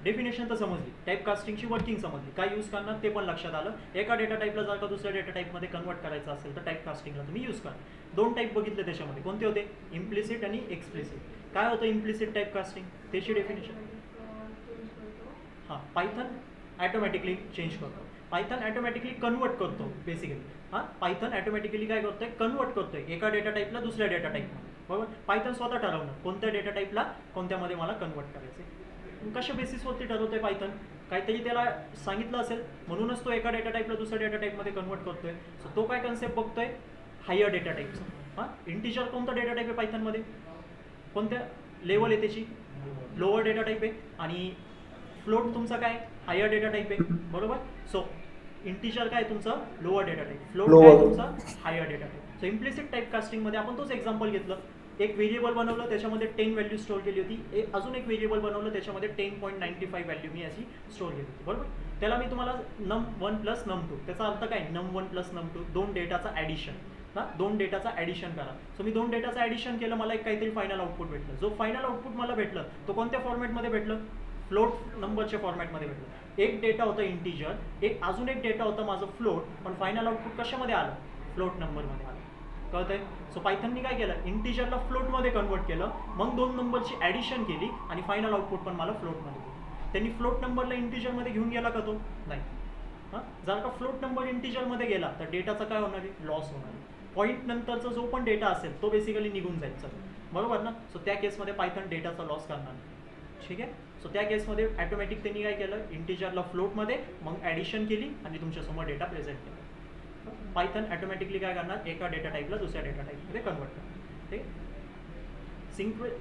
Definition तर समजली, type कास्टिंगची working समजली, काय यूज करणार ते पण लक्षात आलं. एका डेटा टाईपला जर का दुसऱ्या डेटा टाईपमध्ये कन्वर्ट करायचं असेल तर टाईप कास्टिंगला तुम्ही यूज करा. दोन टाईप बघितले त्याच्यामध्ये, कोणते होते? इम्प्लिसिट आणि एक्सप्लिसिट. काय होतं इम्प्लिसिट टाईप कास्टिंग, त्याची डेफिनेशन? हां, पायथन ॲटोमॅटिकली चेंज करतो, पायथन ॲटोमॅटिकली कन्वर्ट करतो बेसिकली. हां, पायथन ॲटोमॅटिकली काय करतोय? कन्वर्ट करतोय एका डेटा टाईपला दुसऱ्या डेटा टाईपमध्ये. बरोबर, पायथन स्वतः ठरवणार कोणत्या डेटा टाईपला कोणत्यामध्ये मला कन्वर्ट करायचं. कशा बेसिसवरती ठरवतोय पायथन? काहीतरी त्याला सांगितलं असेल म्हणूनच तो एका डेटा टाईपला दुसऱ्या डेटा टाईपमध्ये कन्वर्ट करतोय. सो तो काय कन्सेप्ट बघतोय? हायर डेटा टाईपचा. हां, इंटिजर कोणता डेटा टाईप आहे पायथनमध्ये? कोणत्या लेवल आहे त्याची? लोअर डेटा टाईप आहे. आणि फ्लोट तुमचा काय? हायर डेटा टाईप आहे. बरोबर. सो इंटिजर काय तुमचं? Lower data type. फ्लोट काय तुमचा? Higher data type. So implicit type कास्टिंगमध्ये आपण तोच एक्झाम्पल घेतलं. एक व्हेरिएबल बनवलं, त्याच्यामध्ये 10 व्हॅल्यू स्टोअर केली होती. अजून एक व्हेरिएबल बनवलं, त्याच्यामध्ये 10.95 व्हॅल्यू मी अशी स्टोअर केली होती. बरोबर. त्याला मी तुम्हाला num1 प्लस num2, त्याचा अर्थ काय? num1 प्लस num2, दोन डेटाचा ॲडिशन. हां, दोन डेटाचा ॲडिशन करा. सो मी दोन डेटाचं ॲडिशन केलं, मला एक काहीतरी फायनल आउटपुट भेटलं. जो फायनल आउटपुट मला भेटलं तो कोणत्या फॉर्मॅटमध्ये भेटलं? फ्लोट नंबरच्या फॉर्मॅटमध्ये भेटलं. एक डेटा होता इंटिजर, एक अजून एक डेटा होता माझं फ्लोट, पण फायनल आउटपुट कशामध्ये आलं? फ्लोट नंबरमध्ये आलं. कळतंय? सो पायथननी काय केलं? इंटिजरला फ्लोटमध्ये कन्वर्ट केलं, मग दोन नंबरची ॲडिशन केली आणि फायनल आउटपुट पण मला फ्लोटमध्ये दिलं. त्यांनी फ्लोट नंबरला इंटिजरमध्ये घेऊन गेला का तो? नाही. हां, जर का फ्लोट नंबर इंटिजरमध्ये गेला तर डेटाचा काय होणार आहे? लॉस होणार आहे. पॉईंट नंतरचा जो पण डेटा असेल तो बेसिकली निघून जाईल. बरोबर ना. सो त्या केसमध्ये पायथन डेटाचा लॉस करणार नाही. ठीक आहे. सो त्या केसमध्ये ॲटोमॅटिक त्यांनी काय केलं? इंटिजरला फ्लोटमध्ये मग ॲडिशन केली आणि तुमच्यासमोर डेटा प्रेझेंट केला. पायथन ॲटोमॅटिकली काय करणार? एका डेटा टाईपला दुसऱ्या डेटा टाईपमध्ये कन्वर्ट करणार. ठीक.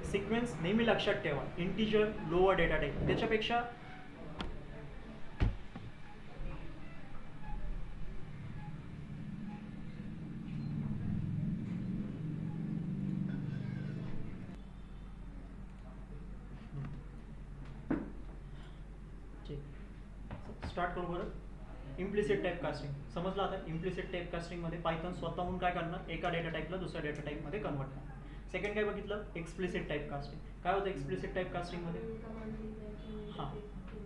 सिक्वेन्स नेहमी लक्षात ठेवा. इंटिजर लोअर डेटा टाईप, त्याच्यापेक्षा स्टार्ट करू बरं. इम्प्लिसिट टाईप कास्टिंग समजलं आता. इम्प्लिसिट टाईप कास्टिंगमध्ये पायथन स्वतःहून काय करणार? एका डेटा टाईपला दुसऱ्या डेटा टाईपमध्ये कन्वर्ट करणार. सेकंड काय बघितलं? Explicit type casting. काय होतं एक्सप्लिसिट टाईप कास्टिंगमध्ये? हां,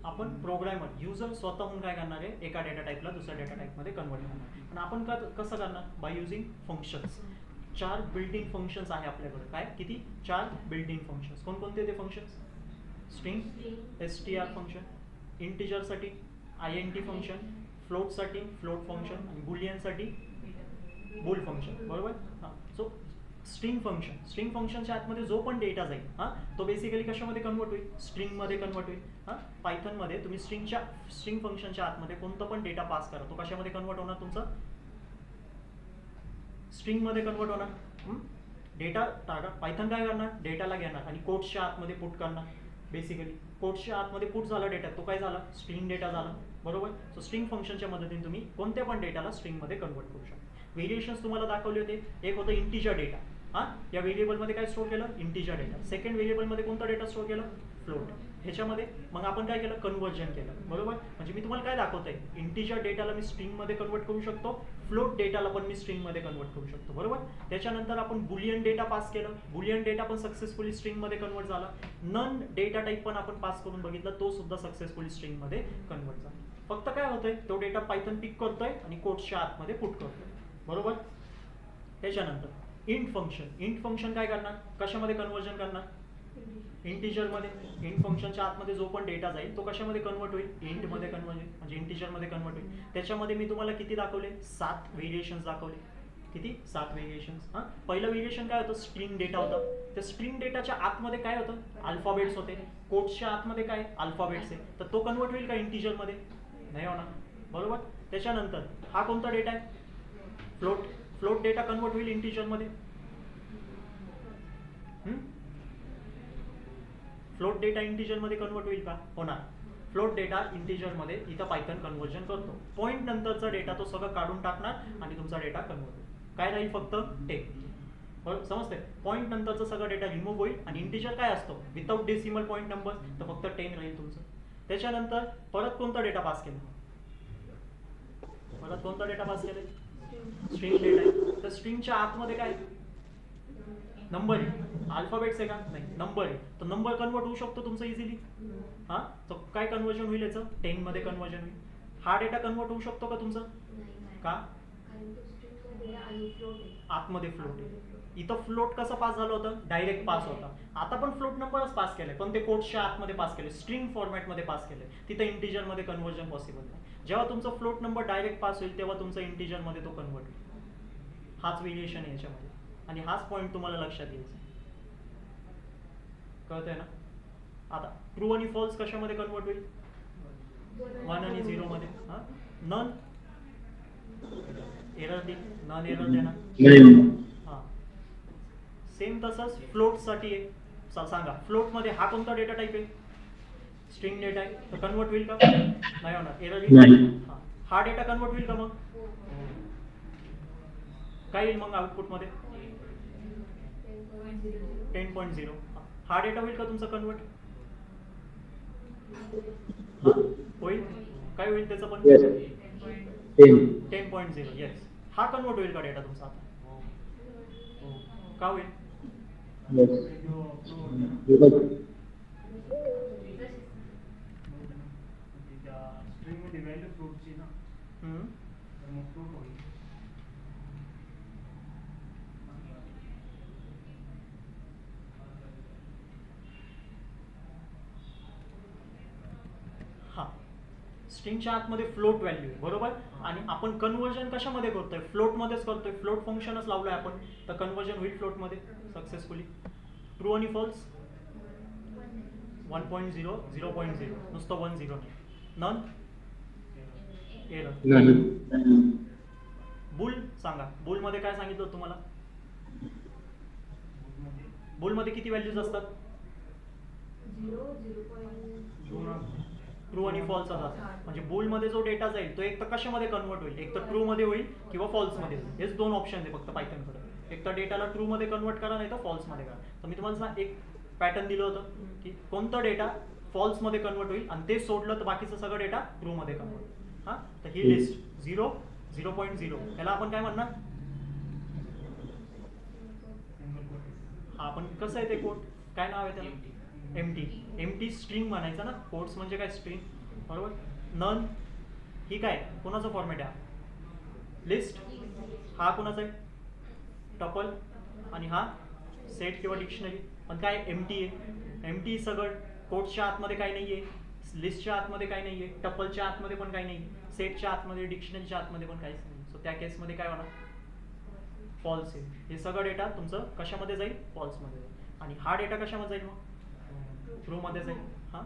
आपण प्रोग्रॅमर युजर स्वतःहून काय करणार आहे? एका डेटा टाईपला दुसऱ्या डेटा टाईपमध्ये कन्वर्ट करणार. पण आपण कसं करणार? By using functions. 4 built in functions आहे आपल्याकडे. काय? किती? 4 बिल्ट इन फंक्शन्स. कोणकोणते ते फंक्शन्स? स्ट्रिंग, str फंक्शन, इंटिजरसाठी int फंक्शन, फ्लोटसाठी फ्लोट फंक्शन आणि बुलियनसाठी बुल फंक्शन. बरोबर. हां, सो स्ट्रिंग फंक्शन, स्ट्रिंग फंक्शनच्या आतमध्ये जो पण डेटा जाईल हां तो बेसिकली कशामध्ये कन्वर्ट होईल? स्ट्रिंगमध्ये कन्वर्ट होईल. हां, पायथनमध्ये तुम्ही स्ट्रिंग फंक्शनच्या आतमध्ये कोणतं पण डेटा पास करा, तो कशामध्ये कन्वर्ट होणार? तुमचा स्ट्रिंगमध्ये कन्वर्ट होणार. डेटा टाका. पायथन काय करणार? डेटाला घेणार आणि कोट्सच्या आतमध्ये पुट करणार. बेसिकली कोट्सच्या आतमध्ये पुट झाला डेटा, तो काय झाला? स्ट्रिंग डेटा झाला. बरोबर. सो स्ट्रिंग फंक्शनच्या मदतीने तुम्ही कोणत्या पण डेटाला स्ट्रिंगमध्ये कन्वर्ट करू शकता. व्हेरिएशन्स तुम्हाला दाखवले होते. एक होतं इंटिजर डेटा. हां, या व्हेरिएबलमध्ये काय स्टोअर केलं? Integer data. सेकंड व्हेरिएबलमध्ये कोणता डेटा स्टोअर केला? फ्लोट. ह्याच्यामध्ये मग आपण काय केलं? कन्वर्जन केलं. बरोबर. म्हणजे मी तुम्हाला काय दाखवतोय? इंटिजर डेटाला मी स्ट्रिंगमध्ये कन्वर्ट करू शकतो, फ्लोट डेटाला पण मी स्ट्रिंगमध्ये कन्वर्ट करू शकतो. बरोबर. त्याच्यानंतर आपण बुलियन डेटा पास केलं, बुलियन डेटा पण सक्सेसफुली स्ट्रिंगमध्ये कन्वर्ट झाला. नन डेटा टाईप पण आपण पास करून बघितलं, तो सुद्धा सक्सेसफुली स्ट्रिंगमध्ये कन्वर्ट झाला. फक्त काय होतंय? तो डेटा पायथन पिक करतोय आणि कोट्सच्या आतमध्ये पुट करतोय. बरोबर. त्याच्यानंतर इंट फंक्शन. इंट फंक्शन काय करणार? कशामध्ये कन्वर्जन करणार? इंटिजरमध्ये. इंट फंक्शनच्या आतमध्ये जो पण डेटा जाईल तो कशामध्ये कन्वर्ट होईल? इंटमध्ये कन्वर्ट होईल, म्हणजे इंटिजरमध्ये कन्वर्ट होईल. त्याच्यामध्ये मी तुम्हाला किती दाखवले? 7 व्हेरिएशन्स दाखवले. किती? 7 व्हेरिएशन्स. हां, पहिलं व्हेरिएशन काय होतं? स्ट्रिंग डेटा होतं. त्या स्ट्रिंग डेटाच्या आतमध्ये काय होतं? अल्फाबेट्स होते. कोट्सच्या आतमध्ये काय? अल्फाबेट्स आहे. तर तो कन्वर्ट होईल का इंटिजरमध्ये? नाही होणार. बरोबर. त्याच्यानंतर हा कोणता डेटा आहे? फ्लोट. फ्लोट डेटा कन्वर्ट होईल इंटिजरमध्ये. फ्लोट डेटा इंटिजरमध्ये कन्वर्ट होईल का? होणार. फ्लोट डेटा इंटिजरमध्ये इथं पायथन कन्वर्जन करतो. पॉईंट नंतरचा डेटा तो सगळं काढून टाकणार आणि तुमचा डेटा कन्वर्ट होईल. काय राहील? फक्त 10. बरोबर. समजते? पॉईंट नंतरचा सगळा डेटा रिमूव्ह होईल आणि इंटिजर काय असतो? विदाउट डेसिमल पॉईंट नंबर, तर फक्त 10 राहील तुमचं. त्याच्यानंतर परत कोणता डेटा पास केला? परत कोणता डेटा पास केला? स्ट्रिंग डेटा आहे. तर स्ट्रिंगच्या आतमध्ये काय? नंबर आहे, अल्फाबेट्स आहे का नाही, नंबर आहे, तर नंबर कन्वर्ट होऊ शकतो तुमचं इझिली. हां, तर काय कन्वर्जन होईल याचं, 10 मध्ये कन्वर्जन होईल. हा डेटा कन्वर्ट होऊ शकतो का तुमचं, का आतमध्ये फ्लोट आहे. इथं फ्लोट कसं पास झालं होतं, डायरेक्ट पास होता. आता पण फ्लोट नंबरच पास केले, पण ते कोड्सच्या आतमध्ये पास केले, स्ट्रिंग फॉर्मॅटमध्ये पास केले. तिथं इंटिजरमध्ये कन्वर्जन पॉसिबल नाही. जेव्हा तुमचा फ्लोट नंबर डायरेक्ट पास होईल तेव्हा तुमचा इंटिजरमध्ये तो कन्वर्ट होईल. हाच व्हेरिएशन आहे याच्यामध्ये, आणि हाच पॉईंट तुम्हाला लक्षात यायचा. कळतंय ना. आता ट्रू आणि फॉल्स कशामध्ये कन्वर्ट होईल, 1 आणि 0 मध्ये. हां, नन एरर दे, नन एरर देणार. हां, सेम तसंच फ्लोटसाठी आहे. सांगा फ्लोटमध्ये हा कोणता डेटा टाईप आहे, स्ट्रिंग डेटा आहे, तर कन्वर्ट होईल का, नाही होणार, एरर येईल. हां, हा डेटा कन्वर्ट होईल का, मग काय येईल मग आउटपुटमध्ये, 10.0. हा डेटा होईल का तुमचा कन्वर्ट, होईल. काय होईल त्याचं पण, 10.0. येस, हा कन्वर्ट होईल का डेटा तुमचा आता, का होईल, हा स्ट्रिंगच्या आतमध्ये फ्लोट व्हॅल्यू आहे, बरोबर. आणि आपण कन्वर्जन कशामध्ये करतोय, फ्लोटमध्येच करतोय, फ्लोट फंक्शनच लावलंय आपण, तर कन्वर्जन होईल फ्लोटमध्ये सक्सेसफुली. ट्रू आणि फॉल्स, 1.0, 0.0, नुसतं 1 0 नाही. None error. बुल सांगा, बुलमध्ये काय सांगितलं तुम्हाला, बुलमध्ये किती व्हॅल्यूज असतात, ट्रू आणि फॉल्स असतात. म्हणजे बुलमध्ये जो डेटा जाईल तो एक तर कशामध्ये कन्वर्ट होईल, एक तर ट्रू मध्ये होईल किंवा फॉल्स मध्ये होईल. हेच दोन ऑप्शन आहे फक्त पायथनकडे, एक तर डेटाला ट्रू मध्ये कन्वर्ट करा, नाही तर फॉल्स मध्ये करा. तर मी तुम्हाला एक पॅटर्न दिलं होतं की कोणता डेटा फॉल्स मध्ये कन्वर्ट होईल, आणि ते सोडलं तर बाकीचं सगळं डेटा ट्रू मध्ये कन्वर्ट. हां, तर ही लिस्ट 0, 0.0, याला आपण काय म्हणणार, हा आपण कसं आहे ते कोड, काय नाव आहे त्याला, एमटी स्ट्रिंग म्हणायचं ना, कोड्स म्हणजे काय, स्ट्रिंग, बरोबर. नन ही काय, कोणाचा फॉर्मॅट आहे, लिस्ट. हा कोणाचा आहे, टपल. आणि हा सेट किंवा डिक्शनरी. पण काय एमटी आहे, एमटी सगळं, कोड्सच्या आतमध्ये काही नाही आहे, लिस्टच्या आतमध्ये काही नाही आहे, टपलच्या आतमध्ये पण काही नाही, सेटच्या आतमध्ये, डिक्शनरीच्या आतमध्ये पण काहीच नाही. सो त्या केसमध्ये काय होणार, फॉल्स आहे. हे सगळं डेटा तुमचं कशामध्ये जाईल, फॉल्समध्ये जाईल. आणि हा डेटा कशामध्ये जाईल, मग ट्रू मध्ये जाईल. हां,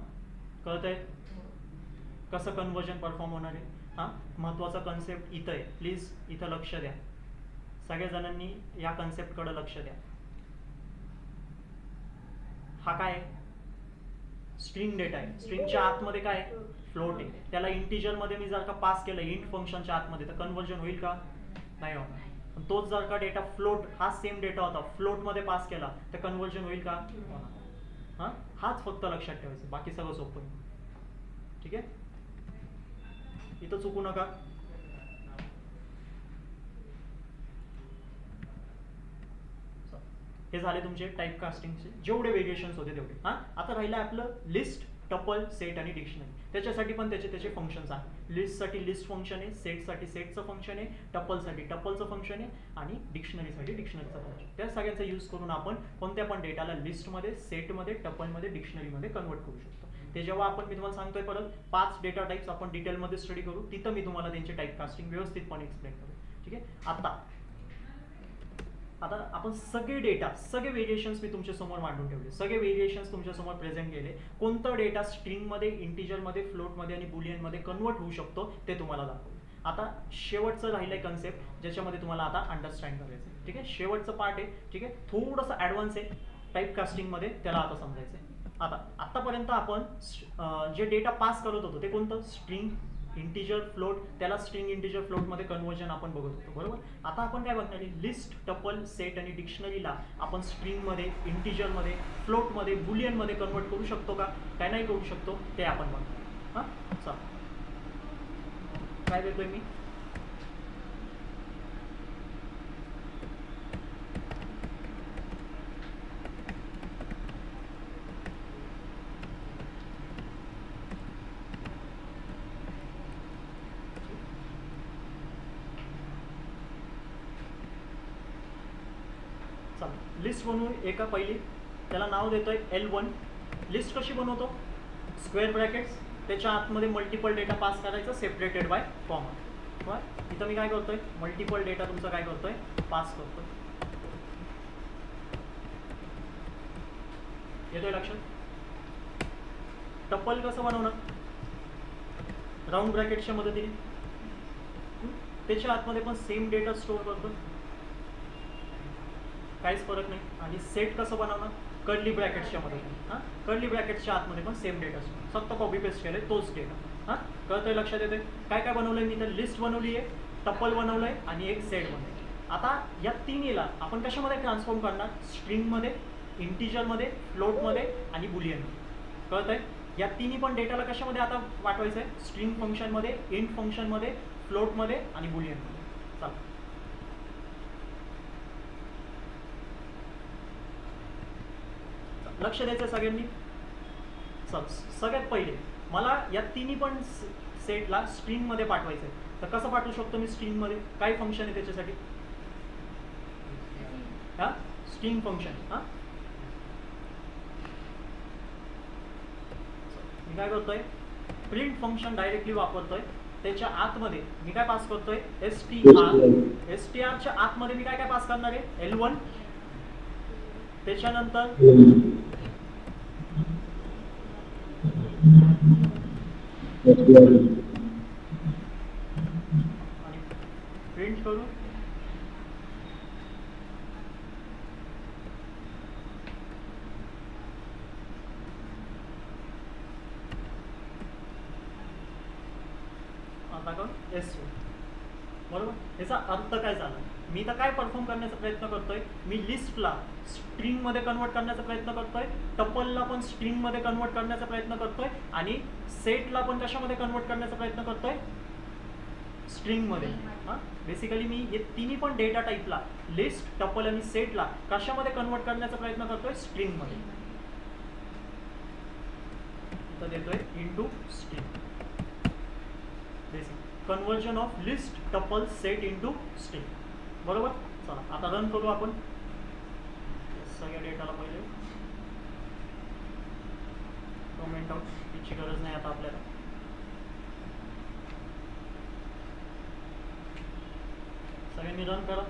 कळतंय कसं कन्वर्जन परफॉर्म होणार आहे. हां, महत्त्वाचा कन्सेप्ट इथं आहे, प्लीज इथं लक्ष द्या, सगळ्या जणांनी या कन्सेप्टकडे लक्ष द्या. हा काय स्ट्रिंग डेटा आहे, स्ट्रिंगच्या आतमध्ये काय फ्लोट आहे, त्याला इंटिजरमध्ये मी जर का पास केलं इंट फंक्शनच्या आतमध्ये, तर कन्वर्जन होईल का, नाही होणार. पण तोच जर का डेटा फ्लोट, हा सेम डेटा होता, फ्लोटमध्ये पास केला तर कन्वर्जन होईल का, हां, हाच फक्त लक्षात ठेवायचं, बाकी सगळं सोपं आहे. ठीक आहे, इथं चुकू नका. हे झाले तुमचे टाईप कास्टिंगचे जेवढे व्हेरिएशन्स होते तेवढे. हां, आता राहिलं आपलं लिस्ट, टपल, सेट आणि डिक्शनरी. त्याच्यासाठी पण त्याचे फंक्शन्स आहेत. लिस्टसाठी लिस्ट फंक्शन आहे, सेटसाठी सेटचं फंक्शन आहे, टपलसाठी टपलचं फंक्शन आहे, आणि डिक्शनरीसाठी डिक्शनरीचं फंक्शन. त्या सगळ्यांचा यूज करून आपण कोणत्या पण डेटाला लिस्टमध्ये, सेटमध्ये, टपलमध्ये, डिक्शनरीमध्ये कन्वर्ट करू शकतो. ते जेव्हा आपण, मी तुम्हाला सांगतोय परत, 5 डेटा टाईप्स आपण डिटेलमध्ये स्टडी करू, तिथं मी तुम्हाला त्यांचे टाईप कास्टिंग व्यवस्थितपणे एक्सप्लेन करू. ठीक आहे, आता आपण सगळे डेटा, सगळे व्हेरिएशन्स मी तुमच्या समोर मांडून ठेवले, सगळे व्हेरिएशन्स तुमच्या समोर प्रेझेंट केले. कोणता डेटा स्ट्रिंगमध्ये, इंटिजरमध्ये, फ्लोटमध्ये आणि बुलियनमध्ये कन्वर्ट होऊ शकतो ते तुम्हाला दाखवलं. आता शेवटचं राहिलंय कन्सेप्ट, ज्याच्यामध्ये तुम्हाला आता अंडरस्टँड करायचं. ठीक आहे, शेवटचं पार्ट आहे. ठीक आहे, थोडंसं ॲडव्हान्स आहे टाईप कास्टिंगमध्ये, त्याला आता समजायचं आहे. आतापर्यंत आपण जे डेटा पास करत होतो ते कोणतं, स्ट्रिंग, इंटिजर, फ्लोट, त्याला स्ट्रिंग, इंटिजर, फ्लोटमध्ये कन्वर्जन आपण बघत होतो, बरोबर. आता आपण काय बघणार आहे, लिस्ट, टपल, सेट आणि डिक्शनरीला आपण स्ट्रिंगमध्ये, इंटिजरमध्ये, फ्लोटमध्ये, बुलियनमध्ये कन्वर्ट करू शकतो का, काय नाही करू शकतो, ते आपण बघणार. हां, चला, काय देतोय मी, लिस्ट बनवू एका पहिली, त्याला नाव देतोय L1. लिस्ट कशी बनवतो? स्क्वेअर ब्रॅकेट्स, त्याच्या आतमध्ये मल्टिपल डेटा पास करायचा सेपरेटेड बाय कॉमा. बरं, इथं मी काय करतोय? मल्टिपल डेटा तुमचा काय करतोय? पास करतोय. येतोय लक्षात? टप्पल कसं बनवणार? राऊंड ब्रॅकेटच्या मदतीने. त्याच्या आतमध्ये पण सेम डेटा स्टोअर करतो, काहीच फरक नाही. आणि सेट कसं बनवणार? कर्ली ब्रॅकेट्सच्या मदतीने. हां, कर्ली ब्रॅकेट्सच्या आतमध्ये पण सेम डेटा स्टोअर, फक्त कॉपी पेस्ट केलंय तोच डेटा. हां, कळतंय? लक्षात येते? काय काय बनवलंय मी? तर लिस्ट बनवली आहे, टप्पल बनवलंय आणि एक सेट बनवलंय. आता या तिन्हीला आपण कशामध्ये ट्रान्सफॉर्म करणार? स्ट्रिंगमध्ये, इंटिजरमध्ये, फ्लोटमध्ये आणि बुलियनमध्ये. कळतंय? या तिन्ही पण डेटाला कशामध्ये आता पाठवायचं आहे? स्ट्रिंग फंक्शनमध्ये, इंट फंक्शनमध्ये, फ्लोटमध्ये आणि बुलियनमध्ये. चला, लक्ष द्यायचं सगळ्यांनी. सगळ्यात पहिले मला या तिन्ही पण सेटला स्ट्रिंगमध्ये पाठवायचं आहे. तर कसं पाठवू शकतो मी स्ट्रिंगमध्ये? काय फंक्शन आहे त्याच्यासाठी? हां, स्ट्रिंग फंक्शन. हां, मी काय करतोय? प्रिंट फंक्शन डायरेक्टली वापरतोय. त्याच्या आतमध्ये मी काय पास करतोय? str. strच्या आतमध्ये मी काय काय पास करणार आहे? L1. त्याच्यानंतर आणि प्रिंट करू. आता करून S1. बरोबर. याचा अर्थ काय झाला? मी तर काय परफॉर्म करण्याचा प्रयत्न करतोय? मी लिस्टला स्ट्रिंगमध्ये कन्वर्ट करण्याचा प्रयत्न करतोय, टपलला पण स्ट्रिंगमध्ये कन्वर्ट करण्याचा प्रयत्न करतोय आणि सेटला पण कशामध्ये कन्वर्ट करण्याचा प्रयत्न करतोय? स्ट्रिंगमध्ये. हां, बेसिकली मी हे तिन्ही पण डेटा टाईपला, लिस्ट, टपल आणि सेटला कशामध्ये कन्वर्ट करण्याचा प्रयत्न करतोय? स्ट्रिंगमध्ये. इथं देतोय into string. Basic conversion of list, tuple, set into string. बरोबर. चला, आता रन करू आपण सगळ्या डेटाला. पहिले कमेंट आउट तिची गरज नाही आता आपल्याला. सगळ्यांनी रन करा.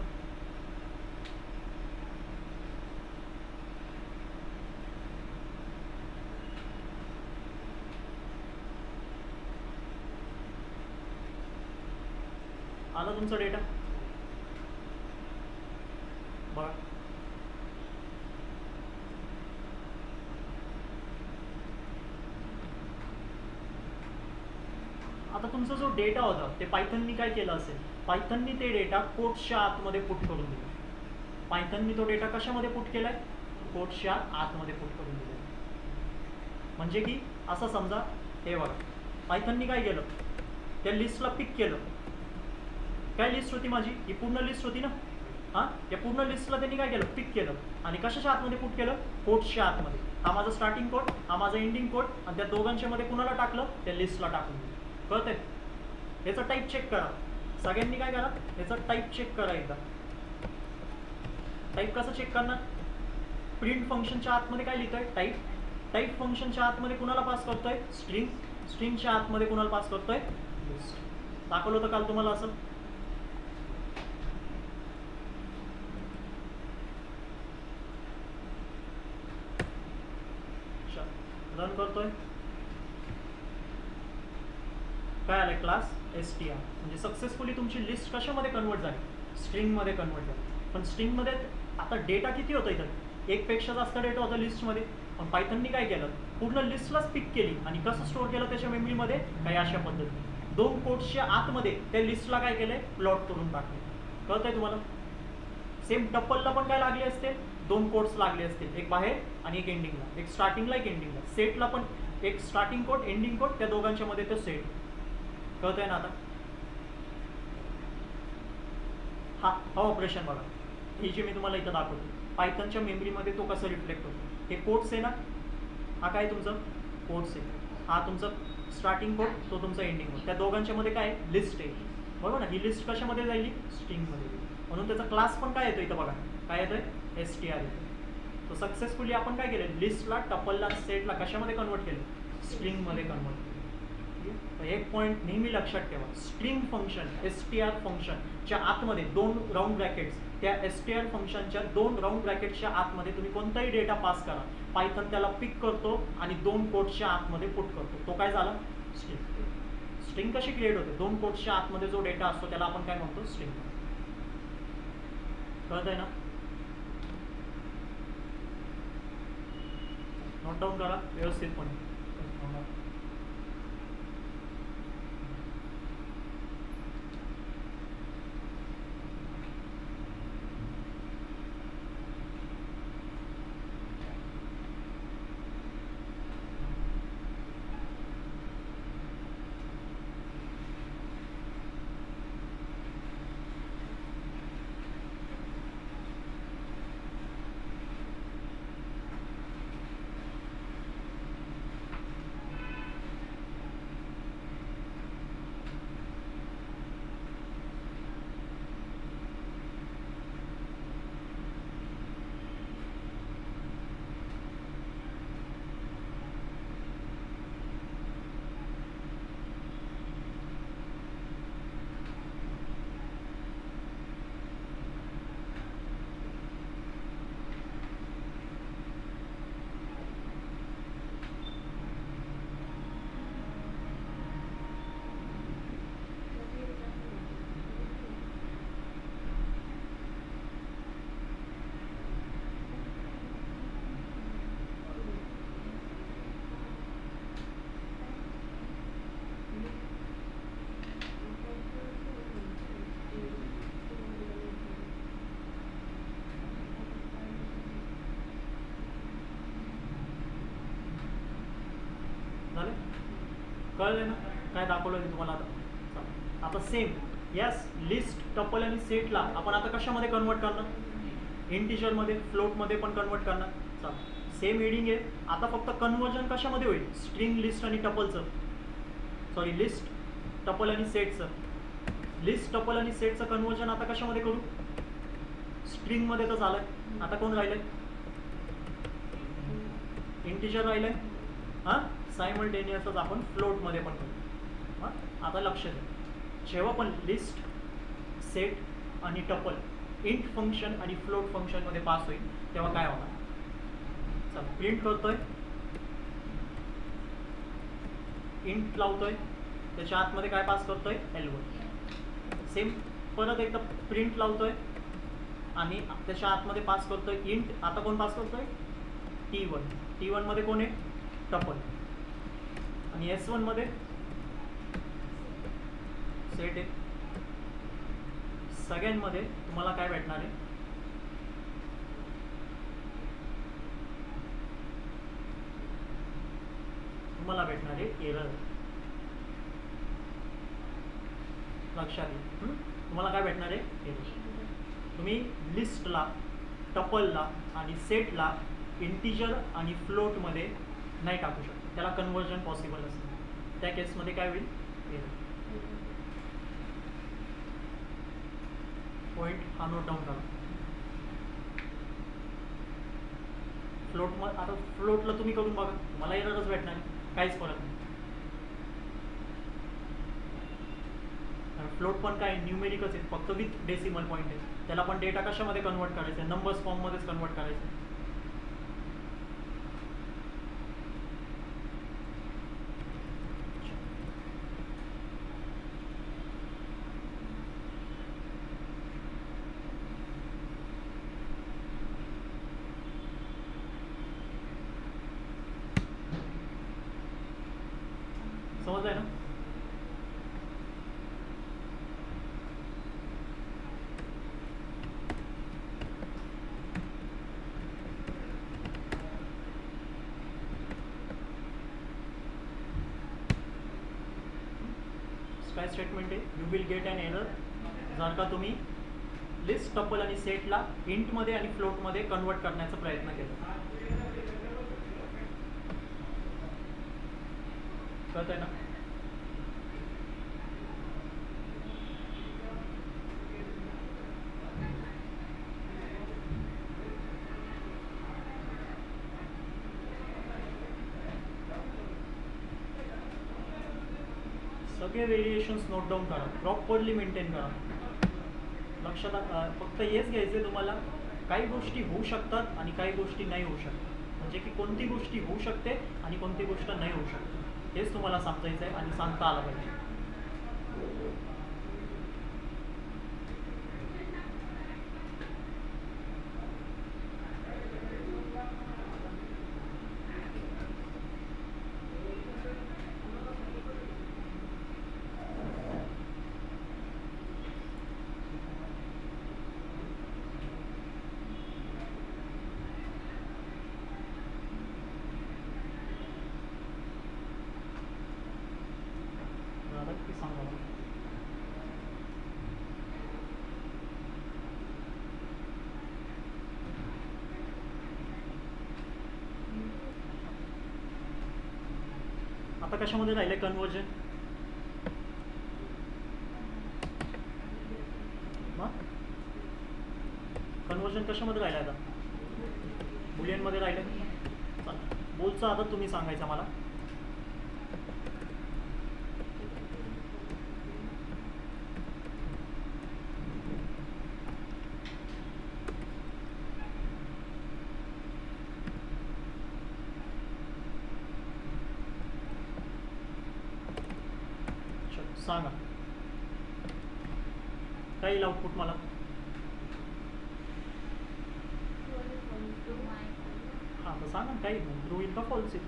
आला तुमचा डेटा बघा. आता तुमचा जो डेटा होता ते पायथननी काय केलं असेल? पायथननी ते डेटा कोट्सच्या आतमध्ये पुट करून दिला. पायथननी तो डेटा कशामध्ये पुट केलाय? कोट्सच्या आतमध्ये पुट करून दिलाय. म्हणजे की असं समजा, हे बघा, पायथननी काय केलं? त्या लिस्टला पिक केलं. काय लिस्ट होती माझी? ही पूर्ण लिस्ट होती ना. हां, या पूर्ण लिस्टला त्यांनी काय केलं? पिक केलं आणि कशाच्या आतमध्ये पुट केलं? कोट्सच्या आतमध्ये. हा माझा स्टार्टिंग कोड, हा माझा एंडिंग कोड, आणि त्या दोघांच्या मध्ये कुणाला टाकलं? त्या लिस्टला टाकून दिलं. कळतंय? याचा टाईप चेक करा. सगळ्यांनी काय करा? याचा टाईप चेक करा एकदा. टाईप कसं चेक करणार? प्रिंट फंक्शनच्या आतमध्ये काय लिहितोय? टाईप. टाईप फंक्शनच्या आतमध्ये कुणाला पास करतोय? स्ट्रिंग. स्ट्रिंगच्या आतमध्ये कुणाला पास करतोय? लिस्ट. दाखवलं होतं काल तुम्हाला असं. रन करतोय. काय आलंय? Class str. म्हणजे सक्सेसफुली तुमची लिस्ट कशामध्ये कन्वर्ट झाली? स्ट्रिंगमध्ये कन्वर्ट झाली. पण स्ट्रिंगमध्ये आता डेटा किती होता? इथं एक पेक्षा जास्त डेटा होता लिस्टमध्ये. पण पायथननी काय केलं? पूर्ण लिस्टलाच पिक केली आणि कसं स्टोअर केलं त्याच्या मेमरीमध्ये? काही अशा पद्धतीने 2 कोट्सच्या आतमध्ये त्या लिस्टला काय केलंय? प्लॉट करून टाकले. कळतंय तुम्हाला? सेम टप्पलला पण काय लागले असते? 2 कोड्स लागले असतील, एक बाहेर आणि एक एंडिंगला, एक स्टार्टिंगला एक एंडिंगला. सेटला पण एक स्टार्टिंग कोड, एंडिंग कोड, त्या दोघांच्या मध्ये तो सेट. कळतंय ना आता? हा ऑपरेशन बघा, हे जे मी तुम्हाला इथं दाखवतो पायथनच्या मेमरीमध्ये तो कसं रिफ्लेक्ट होतो. हे कोड्स आहे ना, हा काय तुमचं कोड्स आहे, हा तुमचं स्टार्टिंग कोड, तो तुमचा एंडिंग कोड. त्या दोघांच्या मध्ये काय लिस्ट आहे, बरोबर ना. ही लिस्ट कशामध्ये जाईल? स्ट्रिंगमध्ये. म्हणून त्याचा क्लास पण काय येतो इथं बघा, काय येतोय? STR येते. तो सक्सेसफुली आपण काय केलं, लिस्टला, टपलला, सेटला कशामध्ये कन्वर्ट केलं, स्ट्रिंगमध्ये कन्वर्ट केलं. एक पॉईंट नेहमी लक्षात ठेवा, स्ट्रिंग फंक्शन STR फंक्शनच्या आतमध्ये 2 राऊंड ब्रॅकेट्स, त्या STR फंक्शनच्या 2 राऊंड ब्रॅकेटच्या आतमध्ये तुम्ही कोणताही डेटा पास करा, पायथन त्याला पिक करतो आणि 2 कोट्सच्या आतमध्ये पुट करतो. तो काय झाला, स्ट्रिंग. स्ट्रिंग कशी क्रिएट होते, 2 कोट्सच्या आतमध्ये जो डेटा असतो त्याला आपण काय म्हणतो, स्ट्रिंग. कळत आहे ना, नोट डाऊन करा व्यवस्थितपणे. झाले, कळलं ना काय दाखवलं मी तुम्हाला. आता सेम यस, लिस्ट, टपल आणि सेटला आपण आता कशामध्ये कन्वर्ट करणार, इंटिजरमध्ये, फ्लोटमध्ये पण कन्वर्ट करणार. चला, सेम हेडिंग आहे. आता फक्त कन्वर्जन कशामध्ये होईल, स्ट्रिंग, लिस्ट आणि टपलचं, सॉरी लिस्ट, टपल आणि सेटचं. लिस्ट, टपल आणि सेटचं कन्वर्जन आता कशामध्ये करू, स्ट्रिंगमध्ये तर झालंय. आता कोण राहिलंय, इंटिजर राहिलंय. हां, सायमल्टेनियसच आपण फ्लोटमध्ये पण करू. हां, आता लक्ष द्या, जेव्हा पण लिस्ट, सेट आणि टपल इंट फंक्शन आणि फ्लोट फंक्शनमध्ये पास होईल तेव्हा काय होणार. चला, प्रिंट करतोय, इंट लावतोय, त्याच्या आतमध्ये काय पास करतोय, L1. सेम परत एकदा प्रिंट लावतोय आणि त्याच्या आतमध्ये पास करतोय इंट. आता कोण पास करतोय, T1. T1 मध्ये कोण आहे, टपल. आणि S1 मध्ये सेट आहे. सगळ्यांमध्ये तुम्हाला काय भेटणार आहे, तुम्हाला भेटणार आहे एरर. लक्षात घ्या, तुम्हाला काय भेटणार आहे, एरर. तुम्ही लिस्टला, टपलला आणि सेटला इंटिजर आणि फ्लोटमध्ये नाही टाकू शकता, त्याला कन्वर्जन पॉसिबल असतं. त्या केसमध्ये काय होईल, एरर. पॉईंट हा नोट डाऊन करा. फ्लोट आता फ्लोटला तुम्ही करून बघा, मला एररच भेटणार नाही, काहीच फरक नाही. फ्लोट पण काय न्यूमेरिकच आहे, फक्त विथ डेसिमल पॉईंट आहे. त्याला पण डेटा कशामध्ये कन्वर्ट करायचं आहे, नंबर्स फॉर्ममध्येच कन्वर्ट करायचं आहे. समजलंय ना. काय स्टेटमेंट आहे, you will get an error जर का तुम्ही लिस्ट, टपल आणि सेटला इंटमध्ये आणि फ्लोटमध्ये कन्वर्ट करण्याचा प्रयत्न केला. कळत आहे ना. सगळे व्हेरिएशन्स नोट डाऊन करा, प्रॉपरली मेंटेन करा. लक्षात फक्त हेच घ्यायचं तुम्हाला, काही गोष्टी होऊ शकतात आणि काही गोष्टी नाही होऊ शकतात. म्हणजे की कोणती गोष्टी होऊ शकते आणि कोणती गोष्ट नाही होऊ शकते, हेच तुम्हाला समजायचं आहे आणि सांगता आलं पाहिजे. की सांगा मला. आता कशामध्ये राहिले कन्वर्जन? कन्वर्जन कशामध्ये राहिलं आता? बुलियनमध्ये राहिले. बोलचा आता तुम्ही सांगायचा मला. सांगा काय येईल आउटपुट मला? हां तर सांगा काही ट्रू येईल का फॉल्स येईल?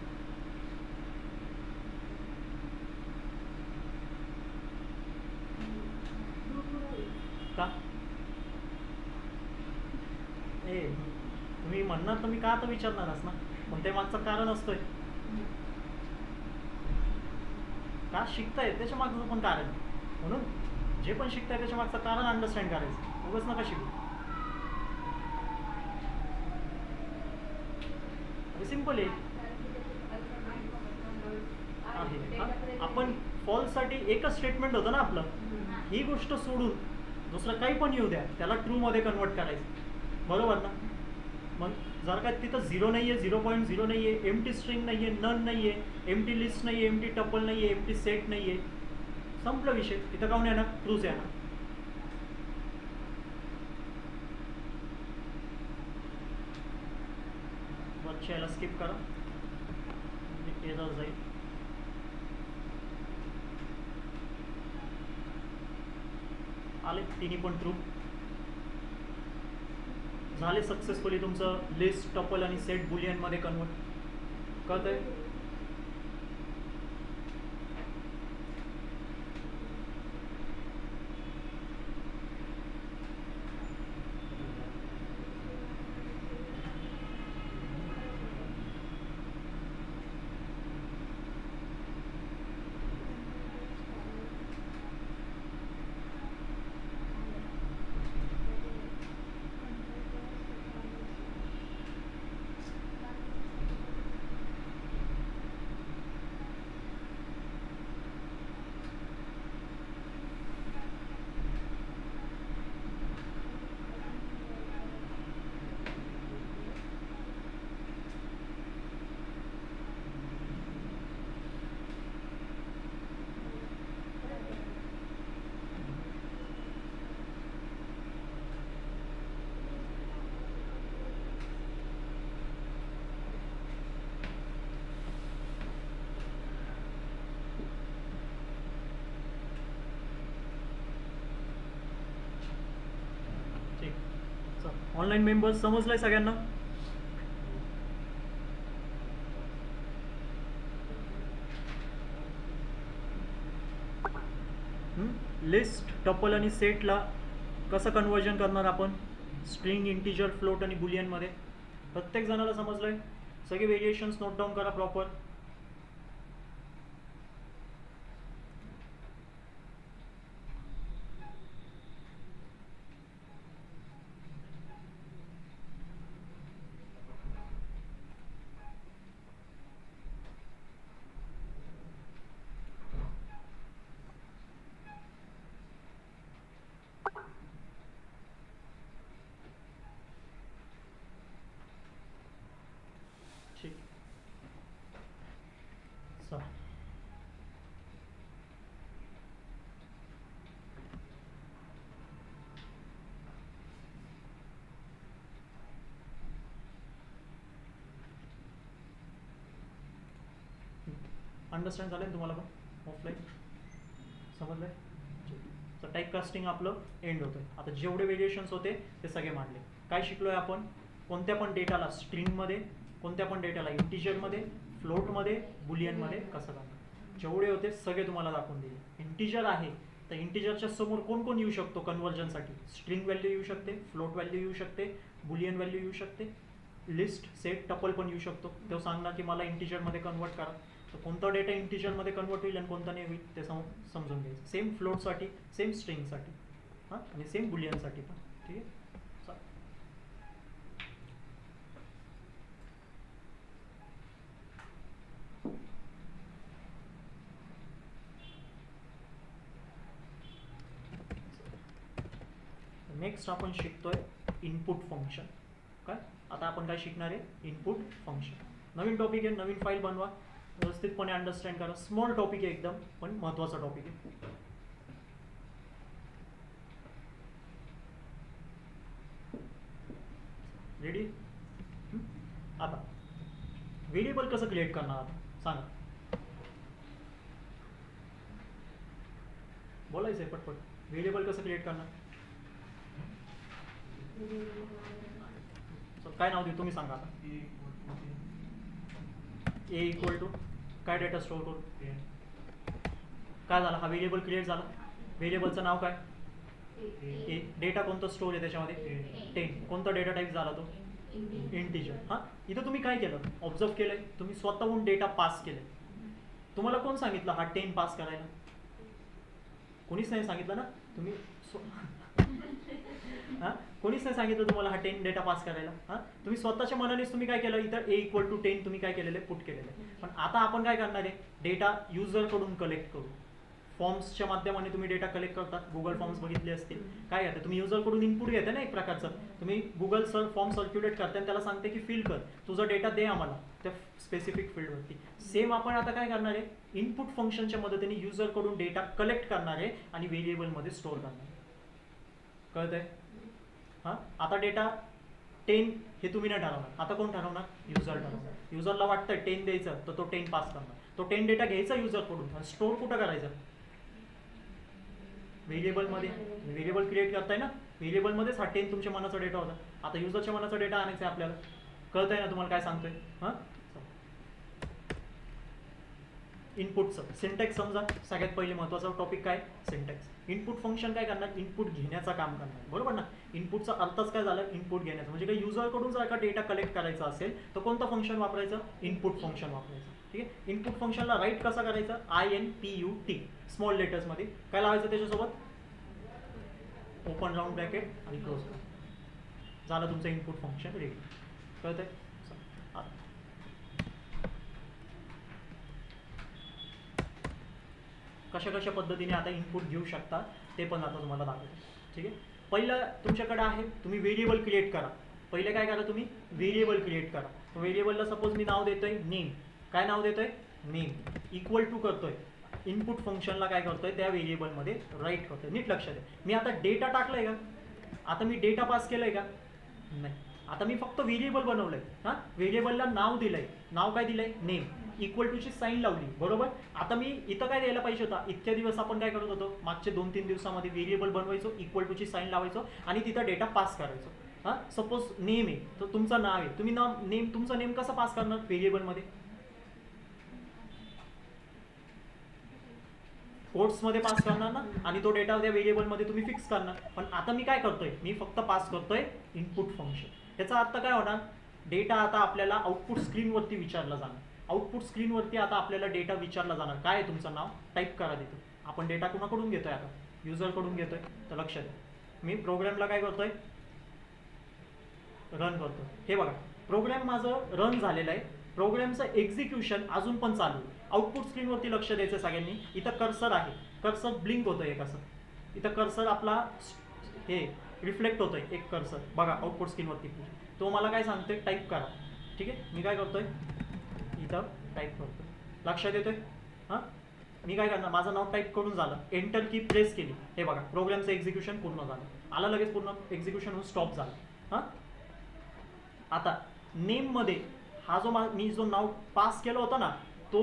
का ए तुम्ही म्हणणार तर मी का आता विचारणारच ना, पण ते मागचं कारण असतंय का शिकताय त्याच्या मागचं पण कारण, म्हणून जे पण शिकताय त्याच्या मागचं कारण अंडरस्टँड करायचं, उगाच नका शिकू. सिंपल आहे. आपण फॉल्ससाठी एकच स्टेटमेंट होतं ना आपलं, ही गोष्ट सोडून दुसरं काही पण येऊ द्या त्याला ट्रूमध्ये कन्वर्ट करायचं, बरोबर ना? मग जर का तिथं 0 नाही आहे, 0.0 नाही आहे, एमटी स्ट्रिंग नाही आहे, नन नाही आहे, एमटी लिस्ट नाही आहे, एमटी टपल नाही आहे, एमटी सेट नाही आहे, संपला विषय. तिथं काऊन येणार? ट्रूच येणार. वरच्या याला स्किप करा, एरर जाईल. आले तिन्ही पण ट्रू झाले. सक्सेसफुली तुमचं लिस्ट, टपल आणि सेट बुलियनमध्ये कन्वर्ट. कळतंय? ऑनलाईन मेंबर्स समजलंय सगळ्यांना? लिस्ट, टपल आणि सेटला कसं कन्वर्जन करणार आपण? स्ट्रिंग, इंटिजर, फ्लोट आणि बुलियनमध्ये. प्रत्येक जणाला समजलंय? सगळे व्हेरिएशन्स नोट डाऊन करा प्रॉपर. ठीक. चला अंडरस्टँड झालं ना तुम्हाला पण ऑफलाईन समजलंय? तर टाईप कास्टिंग आपलं एंड होतंय. आता जेवढे व्हेरिएशन्स होते ते सगळे मांडले. काय शिकलोय आपण? कोणत्या पण डेटाला स्ट्रिंगमध्ये, कोणत्या पण डेटाला इंटिजरमध्ये, फ्लोटमध्ये, बुलियनमध्ये कसं करणार, जेवढे होते सगळे तुम्हाला दाखवून दिले. इंटिजर आहे तर इंटिजरच्या समोर कोण कोण येऊ शकतो कन्व्हर्जनसाठी? स्ट्रिंग व्हॅल्यू येऊ शकते, फ्लोट व्हॅल्यू येऊ शकते, बुलियन व्हॅल्यू येऊ शकते, लिस्ट, सेट, टपल पण येऊ शकतो. तो सांगणार की मला इंटिजरमध्ये कन्वर्ट करा. तर कोणता डेटा इंटिजरमध्ये कन्वर्ट होईल आणि कोणता नाही होईल ते समजून घ्यायचं. सेम फ्लोटसाठी, सेम स्ट्रिंगसाठी, हां, आणि सेम बुलियनसाठी पण. ठीक आहे. नेक्स्ट आपण शिकतोय इनपुट फंक्शन. काय आता आपण काय शिकणार आहे? Input function. नवीन टॉपिक आहे, नवीन फाईल बनवा, व्यवस्थितपणे अंडरस्टँड करा. स्मॉल टॉपिक आहे एकदम, पण महत्त्वाचा टॉपिक आहे. रेडी? आता व्हेरिएबल कसं क्रिएट करणार आता सांगा. बोलायचं आहे पटपट. व्हेरिएबल कसं क्रिएट करणार? काय नाव देऊ तुम्ही सांगा आता. ए इक्वल टू काय डेटा स्टोअर करू? काय झालं? हा व्हेरिएबल क्रिएट झाला. व्हेरिएबलचं नाव काय? ए. डेटा कोणता स्टोअर आहे त्याच्यामध्ये? 10. कोणता डेटा टाईप झाला तो? इंटिजर. हां, इथं तुम्ही काय केलं? ऑब्झर्व केलंय, तुम्ही स्वतःहून डेटा पास केले. तुम्हाला कोण सांगितलं हा 10 पास करायला? कोणीच नाही सांगितलं ना. तुम्ही हां, कोणीच नाही सांगितलं तुम्हाला हा 10 डेटा पास करायला. हां, तुम्ही स्वतःच्या मनानेच तुम्ही काय केलं? इथं ए इक्वल टू 10 तुम्ही काय केलेलं आहे? पुट केलेलं आहे. पण आता आपण काय करणार आहे? डेटा युजरकडून कलेक्ट करू. फॉर्म्सच्या माध्यमाने तुम्ही डेटा कलेक्ट करतात. गुगल फॉर्म्स बघितले असतील. काय घेता तुम्ही? युजरकडून इनपुट घेता ना एक प्रकारचं. तुम्ही गुगल फॉर्म सर्क्युलेट करता आणि त्याला सांगते की फिल कर, तुझा डेटा दे आम्हाला त्या स्पेसिफिक फील्डवरती. सेम आपण आता काय करणार आहे? इनपुट फंक्शनच्या मदतीने युजरकडून डेटा कलेक्ट करणार आहे आणि व्हेरिएबलमध्ये स्टोअर करणार आहे. कळतंय? हां, आता डेटा 10 हे तुम्ही नाही ठरवणार. आता कोण ठरवणार? युजर ठरवणार. युजरला वाटतं 10 द्यायचं तर तो 10 पास करणार. तो 10 डेटा घ्यायचा युजरकडून आणि स्टोअर कुठं करायचं? व्हेरिएबलमध्ये. व्हेरिएबल क्रिएट करताय ना, व्हेरिएबलमध्येच हा 10 तुमच्या मनाचा डेटा होता. आता युजरच्या मनाचा डेटा आणायचा आहे आपल्याला. कळतंय ना तुम्हाला काय सांगतोय? हां, इनपुटचं सिंटॅक्स समजा. सगळ्यात पहिले महत्त्वाचा टॉपिक काय? सिंटॅक्स. इनपुट फंक्शन काय करणार? इनपुट घेण्याचं काम करणार. बरोबर ना. इनपुटचा अर्थच काय झाला? इनपुट घेण्याचं. म्हणजे काही युजरकडून जर का डेटा कलेक्ट करायचा असेल तर कोणतं फंक्शन वापरायचं? इनपुट फंक्शन वापरायचं. ठीक आहे. इनपुट फंक्शनला राईट कसं करायचं? INPUT स्मॉल लेटर्समध्ये. काय लावायचं त्याच्यासोबत? ओपन राऊंड ब्रॅकेट आणि क्लोज. झालं तुमचं इनपुट फंक्शन रेडी. कळतंय? कशा कशा पद्धतीने आता इनपुट घेऊ शकता ते पण आता तुम्हाला दाखवतो. ठीक आहे. पहिलं तुमच्याकडे आहे, तुम्ही व्हेरिएबल क्रिएट करा. पहिले काय करा? तुम्ही व्हेरिएबल क्रिएट करा. व्हेरिएबलला सपोज मी नाव देतोय नेम. काय नाव देतोय? नेम. इक्वल टू करतोय. इनपुट फंक्शनला काय करतोय? त्या व्हेरिएबलमध्ये राईट करतोय. नीट लक्षात द्या. मी आता डेटा टाकलाय का? आता मी डेटा पास केलंय का? नाही. आता मी फक्त व्हेरिएबल बनवलंय. हां, व्हेरिएबलला नाव दिलंय. नाव काय दिलंय? नेम. इक्वल टूची साईन लावली. बरोबर. आता मी इथं काय द्यायला पाहिजे होता? इतक्या दिवस आपण काय करत होतो? मागचे 2-3 दिवसामध्ये व्हेरिएबल बनवायचो, इक्वल टूची साईन लावायचो आणि तिथं डेटा पास करायचो. हां, सपोज नेम आहे तर तुमचं नाव आहे. तुम्ही नाव नेम, तुमचं नेम कसं पास करणार व्हेरिएबलमध्ये? कोट्समध्ये पास करणार ना, आणि तो डेटा त्या व्हेरिएबलमध्ये तुम्ही फिक्स करणार. पण आता मी काय करतोय? मी फक्त पास करतोय इनपुट फंक्शन. याचा अर्थ काय होणार? डेटा आता आपल्याला आउटपुट स्क्रीनवरती विचारला जाणार. आउटपुट स्क्रीनवरती आता आपल्याला डेटा विचारला जाणार. काय आहे तुमचं नाव? टाईप करा तिथं. आपण डेटा कुणाकडून घेतोय? आता युजरकडून घेतोय. तर लक्षात द्या, मी प्रोग्रामला काय करतोय? रन करतो. हे बघा, प्रोग्राम माझं रन झालेलं आहे. प्रोग्रामचं एक्झिक्युशन अजून पण चालू आहे. आउटपुट स्क्रीनवरती लक्ष द्यायचं सगळ्यांनी. इथं कर्सर आहे. कर्सर ब्लिंक होतं एक असं. इथं कर्सर आपला हे रिफ्लेक्ट होतोय एक कर्सर. बघा आउटपुट स्क्रीनवरती. तो मला काय सांगतोय? टाईप करा. ठीक आहे. मी काय करतोय? इथं टाईप करतोय. लक्षात येतोय? हां, मी काय करणार? माझं नाव टाईप करून झालं. एंटर की प्रेस केली. हे बघा, प्रोग्रामचं एक्झिक्युशन पूर्ण झालं. आला लगेच पूर्ण एक्झिक्युशन होऊन स्टॉप झालं. हां, आता नेममध्ये हा जो मी जो नाव पास केला होता ना, तो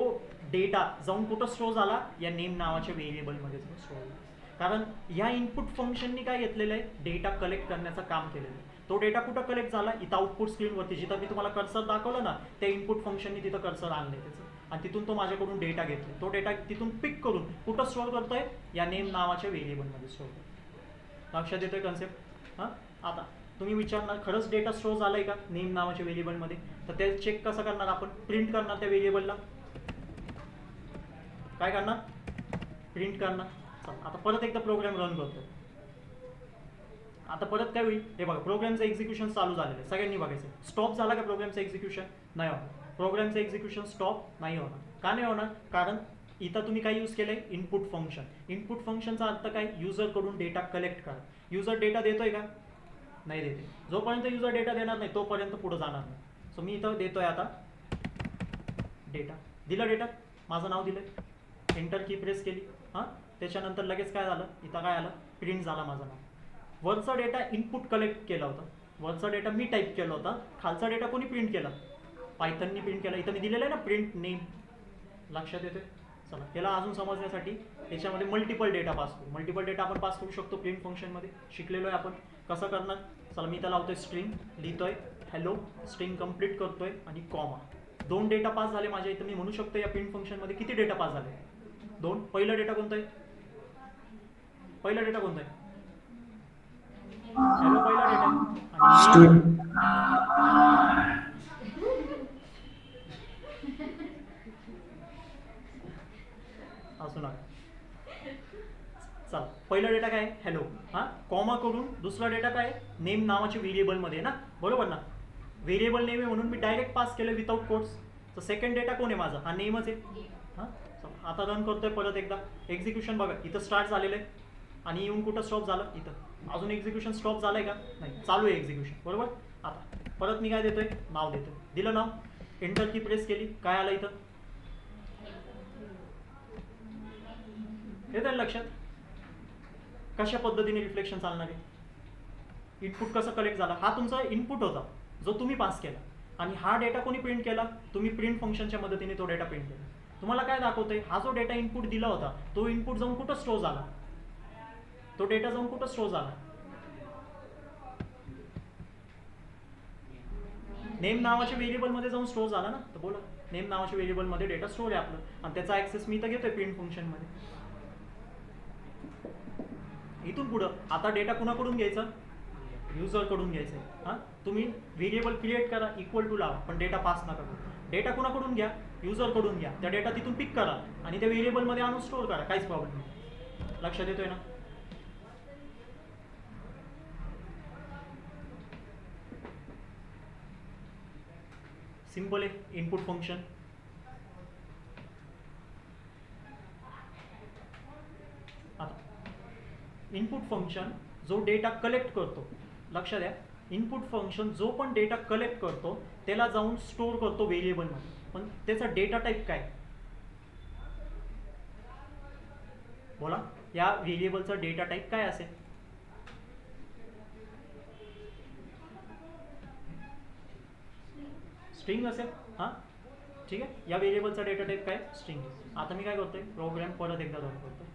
डेटा जाऊन कुठं स्टोर झाला, या नेम नावाच्या व्हेरिएबलमध्ये जाऊन स्टोर झाला. कारण या इनपुट फंक्शननी काय घेतलेलं आहे, डेटा कलेक्ट करण्याचं काम केलेलं आहे. तो डेटा कुठं कलेक्ट झाला, इथं आउटपुट स्क्रीनवरती जिथं मी तुम्हाला कर्सर दाखवलं ना, त्या इनपुट फंक्शननी तिथं कर्सर आणले त्याचं, आणि तिथून तो माझ्याकडून डेटा घेतला. तो डेटा तिथून पिक करून कुठं स्टोर करतोय, या नेम नावाच्या व्हेरिएबलमध्ये स्टोर करतो. लक्षात येतोय कन्सेप्ट? हां, आता तुम्ही विचारणार खरंच डेटा स्टोर झालाय का नेम नावाच्या व्हेरिएबलमध्ये, तर ते चेक कसं करणार आपण, प्रिंट करणार त्या व्हेरिएबलला. काय करणार, प्रिंट करणार. आता परत एकदा प्रोग्राम रन करतो. आता परत काय होईल, हे बघा प्रोग्रामचं एक्झिक्युशन चालू झालेलं आहे, सगळ्यांनी बघायचं. स्टॉप झाला का प्रोग्रामचं एक्झिक्युशन? नाही होणार. प्रोग्रामचं एक्झिक्युशन स्टॉप नाही होणार. का नाही होणार, कारण इथं तुम्ही काय यूज केलंय, इनपुट फंक्शन. इनपुट फंक्शनचा अर्थ काय, युजरकडून डेटा कलेक्ट करा. युजर डेटा देतोय का, नाही देते. जोपर्यंत युजर डेटा देणार नाही तोपर्यंत पुढे जाणार नाही. सो मी इथं देतोय आता डेटा, दिला डेटा, माझं नाव दिलंय, एंटर की प्रेस केली. हां, त्याच्यानंतर लगेच काय झालं, इथं काय आलं, प्रिंट झाला माझं नाव. वरचा डेटा इनपुट कलेक्ट केला होता, वरचा डेटा मी टाईप केला होता, खालचा डेटा कोणी प्रिंट केला, पायथननी प्रिंट केला. इथं मी दिलेलं आहे ना प्रिंट नेम. लक्षात येतोय? चला, त्याला अजून समजण्यासाठी याच्यामध्ये मल्टिपल डेटा पास करू. मल्टिपल डेटा आपण पास करू शकतो प्रिंट फंक्शनमध्ये, शिकलेलो आहे आपण कसं करणार. चला, मी त्याला लावतोय स्ट्रिंग, लिहितोय हॅलो, स्ट्रिंग कंप्लीट करतोय आणि कॉमा. 2 डेटा पास झाले माझ्या इथं. मी म्हणू शकतो या प्रिंट फंक्शनमध्ये किती डेटा पास झाले, 2. पहिला डेटा कोणता आहे, पहिला डेटा कोणता आहे, हॅलो पहिला डेटा आणि असू नका. चला, पहिला डेटा काय, हॅलो. हां, कॉमा करून दुसरा डेटा काय, नेम नावाच्या व्हेरिएबलमध्ये ना, बरोबर ना. व्हेरिएबल नेम आहे म्हणून मी डायरेक्ट पास केलं विदाउट कोड्स. तर सेकंड डेटा कोण आहे माझा, हा नेमच आहे. हां, चला आता रन करतोय परत एकदा. एक्झिक्युशन बघा, इथं स्टार्ट झालेलं आहे आणि येऊन कुठं स्टॉप झालं, इथं. अजून एक्झिक्युशन स्टॉप झालंय का, नाही, चालू आहे एक्झिक्युशन, बरोबर. आता परत मी काय देतोय, नाव देतोय, दिलं नाव, एंटर की प्रेस केली, काय आलं इथं, येतं लक्षात कशा पद्धतीने रिफ्लेक्शन चालणार आहे, इनपुट कसं कलेक्ट झाला. हा तुमचा इनपुट होता जो तुम्ही पास केला, आणि हा डेटा कोणी प्रिंट केला, तुम्ही प्रिंट फंक्शनच्या मदतीने तो डेटा प्रिंट केला. तुम्हाला काय दाखवतंय, हा जो डेटा इनपुट दिला होता तो इनपुट जाऊन कुठं स्टोर झाला, तो डेटा जाऊन कुठं स्टोर झाला, नेम नावाच्या व्हेरिएबलमध्ये जाऊन स्टोर झाला ना. तर बोला, नेम नावाच्या व्हेरिएबलमध्ये डेटा स्टोर आहे आपलं, आणि त्याचा ॲक्सेस मी तर घेतोय प्रिंट फंक्शनमध्ये. इथून पुढं आता डेटा कुणाकडून घ्यायचा, युजरकडून घ्यायचं आहे. हां, तुम्ही व्हेरिएबल क्रिएट करा, इक्वल टू लावा, पण डेटा पास नका करू. डेटा कुणाकडून घ्या, युजरकडून घ्या, त्या डेटा तिथून पिक करा आणि त्या व्हेरिएबलमध्ये आणून स्टोर करा, काहीच प्रॉब्लेम नाही. लक्षात येतोय ना. सिंपल आहे इनपुट फंक्शन. आता इनपुट फंक्शन जो डेटा कलेक्ट करतो, लक्षात द्या, इनपुट फंक्शन जो पण डेटा कलेक्ट करतो त्याला जाऊन स्टोर करतो व्हेरिएबलमध्ये. पण त्याचा डेटा टाईप काय, बोला, या व्हेरिएबलचा डेटा टाईप काय असेल, स्ट्रिंग असेल. हां, ठीक आहे, या व्हेरिएबलचा डेटा टाईप काय, स्ट्रिंग. आता मी काय करतोय, प्रोग्राम परत एकदा रन करतोय.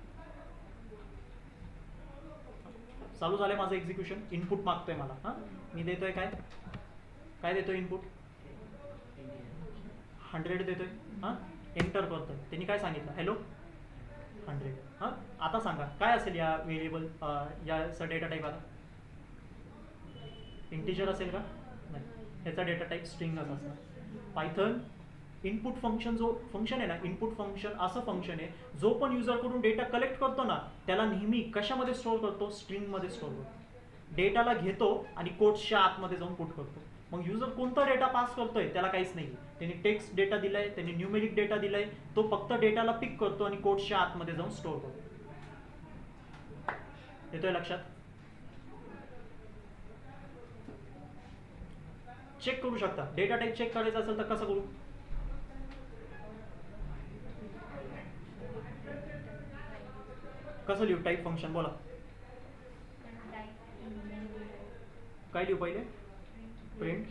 चालू झालं माझं एक्झिक्युशन, इनपुट मागतोय मला. हां, मी देतोय काय, काय देतोय इनपुट, 100 देतोय. हां, एंटर करतोय, त्यांनी काय सांगितलं, हॅलो 100. हां, आता सांगा काय असेल या व्हेरिएबल, याचा डेटा टाईप आता इंटिजर असेल का, नाही, ह्याचा डेटा टाईप स्ट्रिंगच असणार. पायथन इनपुट फंक्शन जो फंक्शन आहे ना, इनपुट फंक्शन असं फंक्शन आहे जो पण युजरकडून डेटा कलेक्ट करतो ना त्याला नेहमी कशामध्ये स्टोर करतो, स्ट्रिंगमध्ये स्टोर करतो. डेटाला घेतो आणि कोट्सच्या आतमध्ये जाऊन पुट करतो. मग युजर कोणता डेटा पास करतोय त्याला काहीच नाही, त्यांनी टेक्स्ट डेटा दिलाय, त्यांनी न्यूमेरिक डेटा दिलाय, तो फक्त डेटाला पिक करतो आणि कोट्सच्या आतमध्ये जाऊन स्टोर करतो. येतोय लक्षात. चेक करू शकता, डेटा टाईप चेक करायचा असेल तर कसं करू, कसं लिहू टाईप फंक्शन, बोला काय लिहू पहिले, प्रिंट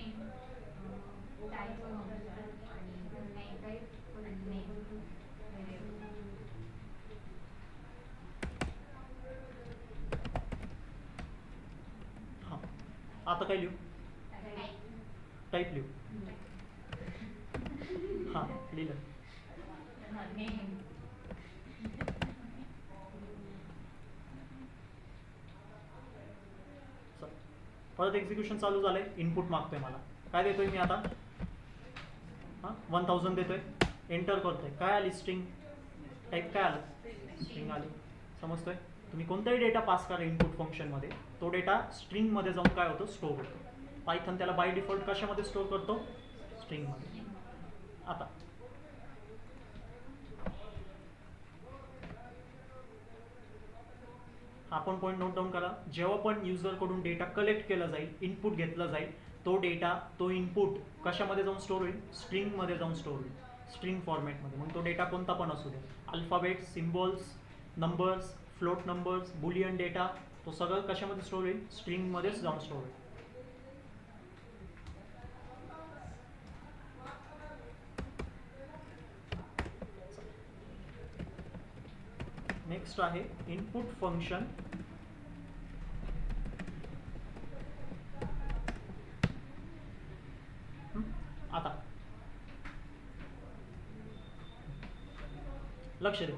आता काय लिहू? टाईप लिहू. हां लिहिलं. परत एक्झिक्युशन चालू झालंय. इनपुट मागतोय मला. काय देतोय मी आता? हां 1000 देतोय. एंटर करतोय. काय आली स्ट्रिंग? टाईप काय आलं? स्ट्रिंग आली. समजतोय? तुम्ही कोणताही डेटा पास करा इनपुट फंक्शनमध्ये, तो डेटा स्ट्रिंगमध्ये जाऊन काय होतो? स्टोअर होतो. पायथन त्याला बाय डिफॉल्ट कशामध्ये स्टोअर करतो? स्ट्रिंगमध्ये. आता आपण पॉईंट नोट डाऊन करा. जेव्हा पण युजरकडून डेटा कलेक्ट केला जाईल, इनपुट घेतला जाईल, तो डेटा, तो इनपुट कशामध्ये जाऊन स्टोअर होईल? स्ट्रिंगमध्ये जाऊन स्टोअर होईल, स्ट्रिंग फॉर्मॅटमध्ये. मग तो डेटा कोणता पण असू दे, alphabet, symbols, numbers, float numbers, boolean data, तो सगळं कशामध्ये स्टोअर होईल? स्ट्रिंगमध्येच जाऊन स्टोअर होईल. नेक्स्ट आहे इनपुट फंक्शन. आता लक्ष द्या.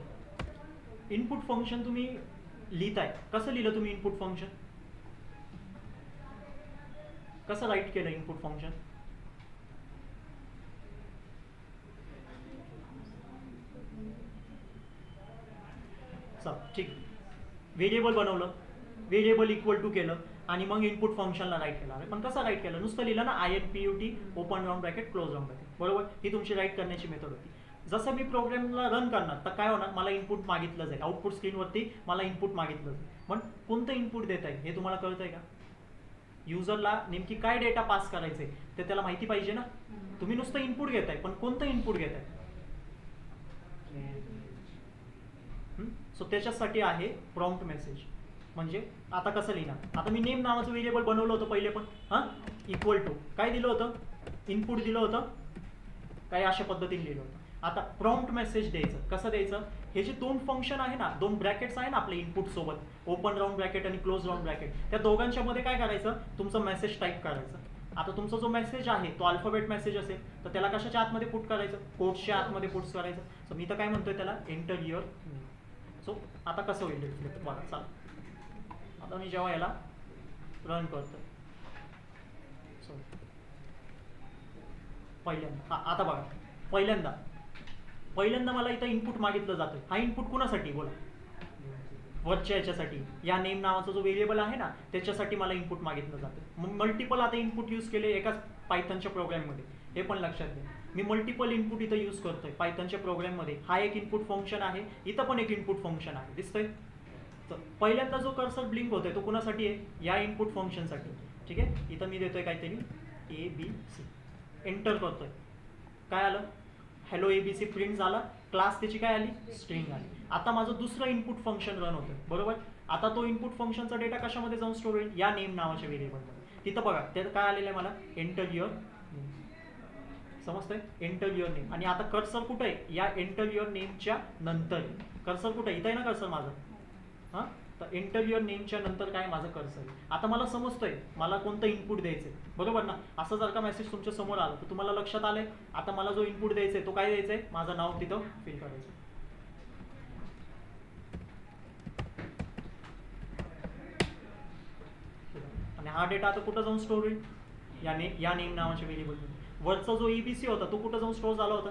इनपुट फंक्शन तुम्ही लिहिताय, कसं लिहिलं तुम्ही इनपुट फंक्शन? कसं राईट केलं इनपुट फंक्शन? ठीक. व्हेरिएबल बनवलं, व्हेरिएबल इक्वल टू केलं आणि मग इनपुट फंक्शनला राईट केलं. पण कसं राईट केलं? नुसतं लिहिलं ना, INPUT open round bracket close round bracket, बरोबर? ही तुमची राईट करण्याची मेथड होती. जसं मी प्रोग्रामला रन करणार तर काय होणार? मला इनपुट मागितलं जाईल, आउटपुट स्क्रीनवरती मला इनपुट मागितलं जाईल. पण कोणतं इनपुट देत आहे हे तुम्हाला कळतंय का? युजरला नेमकी काय डेटा पास करायचंय ते त्याला माहिती पाहिजे ना. तुम्ही नुसतं इनपुट घेताय, पण कोणतं इनपुट घेताय? सो त्याच्यासाठी आहे प्रॉम्प्ट मेसेज. म्हणजे आता कसं लिहिणार? आता मी नेम नावाचं व्हेरिएबल बनवलं होतं पहिले पण, हां, इक्वल टू काय दिलं होतं? इनपुट दिलं होतं, काय अशा पद्धतीने लिहिलं होतं. आता प्रॉम्प्ट मेसेज द्यायचं. कसं द्यायचं? हे जे दोन फंक्शन आहे ना, दोन ब्रॅकेट्स आहे ना आपल्या इनपुट सोबत, ओपन राऊंड ब्रॅकेट आणि क्लोज राऊंड ब्रॅकेट, त्या दोघांच्या मध्ये काय करायचं? तुमचं मेसेज टाईप करायचं. आता तुमचा जो मेसेज आहे तो अल्फाबेट मेसेज असेल तर त्याला कशाच्या आतमध्ये पुट करायचं? कोड्सच्या आतमध्ये पुट करायचं. सो मी तर काय म्हणतोय त्याला, एंटर युअर. सो आता कसं होईल रिफ्लेक्ट बघा. चाल, आता मी जेव्हा याला रन करतोय, सो पहिल्यांदा, हां आता बघा, पहिल्यांदा मला इथं इनपुट मागितलं जातं. हा इनपुट कुणासाठी? बोला. वरच्या याच्यासाठी, या नेम नावाचा जो व्हेरिएबल आहे ना त्याच्यासाठी मला इनपुट मागितलं जातं. मग मल्टिपल आता इनपुट यूज केले एकाच पायथनच्या प्रोग्राममध्ये, हे पण लक्षात घ्या. मी मल्टिपल इनपुट इथं यूज करतोय पायथनच्या प्रोग्राममध्ये. हा एक इनपुट फंक्शन आहे, इथं पण एक इनपुट फंक्शन आहे, दिसतंय? तर पहिल्यांदा जो कर्सर ब्लिंक होतोय तो कुणासाठी आहे? या इनपुट फंक्शनसाठी. ठीक आहे, इथं मी देतोय काहीतरी ABC, एंटर करतोय. काय आलं? हॅलो ABC प्रिंट झाला. क्लास त्याची काय आली? स्ट्रिंग आली. आता माझं दुसरं इनपुट फंक्शन रन होतं, बरोबर? आता तो इनपुट फंक्शनचा डेटा कशामध्ये जाऊन स्टोअर होईल? या नेम नावाच्या व्हेरिएबलमध्ये. तिथं बघा त्यात काय आलेलं आहे मला? Enter your name. समजतंय? Enter your name. आणि आता कर्सर कुठं आहे? या एंटर युअर नेमच्या नंतर. कर्सर कुठं आहे? इथं आहे ना कर्सर माझं. हां, तर एंटर युअर नेमच्या नंतर काय माझं कर्सर आहे. आता मला समजतंय मला कोणतं इनपुट द्यायचंय, बरोबर ना? असं जर का मेसेज तुमच्या समोर आला तर तुम्हाला लक्षात आलंय आता मला जो इनपुट द्यायचा तो काय द्यायचा आहे? माझं नाव तिथं फिल करायचं. आणि हा डेटा आता कुठं जाऊन स्टोअर होईल? या नेम नावाच्या व्हेरिएबलमध्ये. वरचा जो ABC होता तो कुठं जाऊन स्टोअर झाला होता?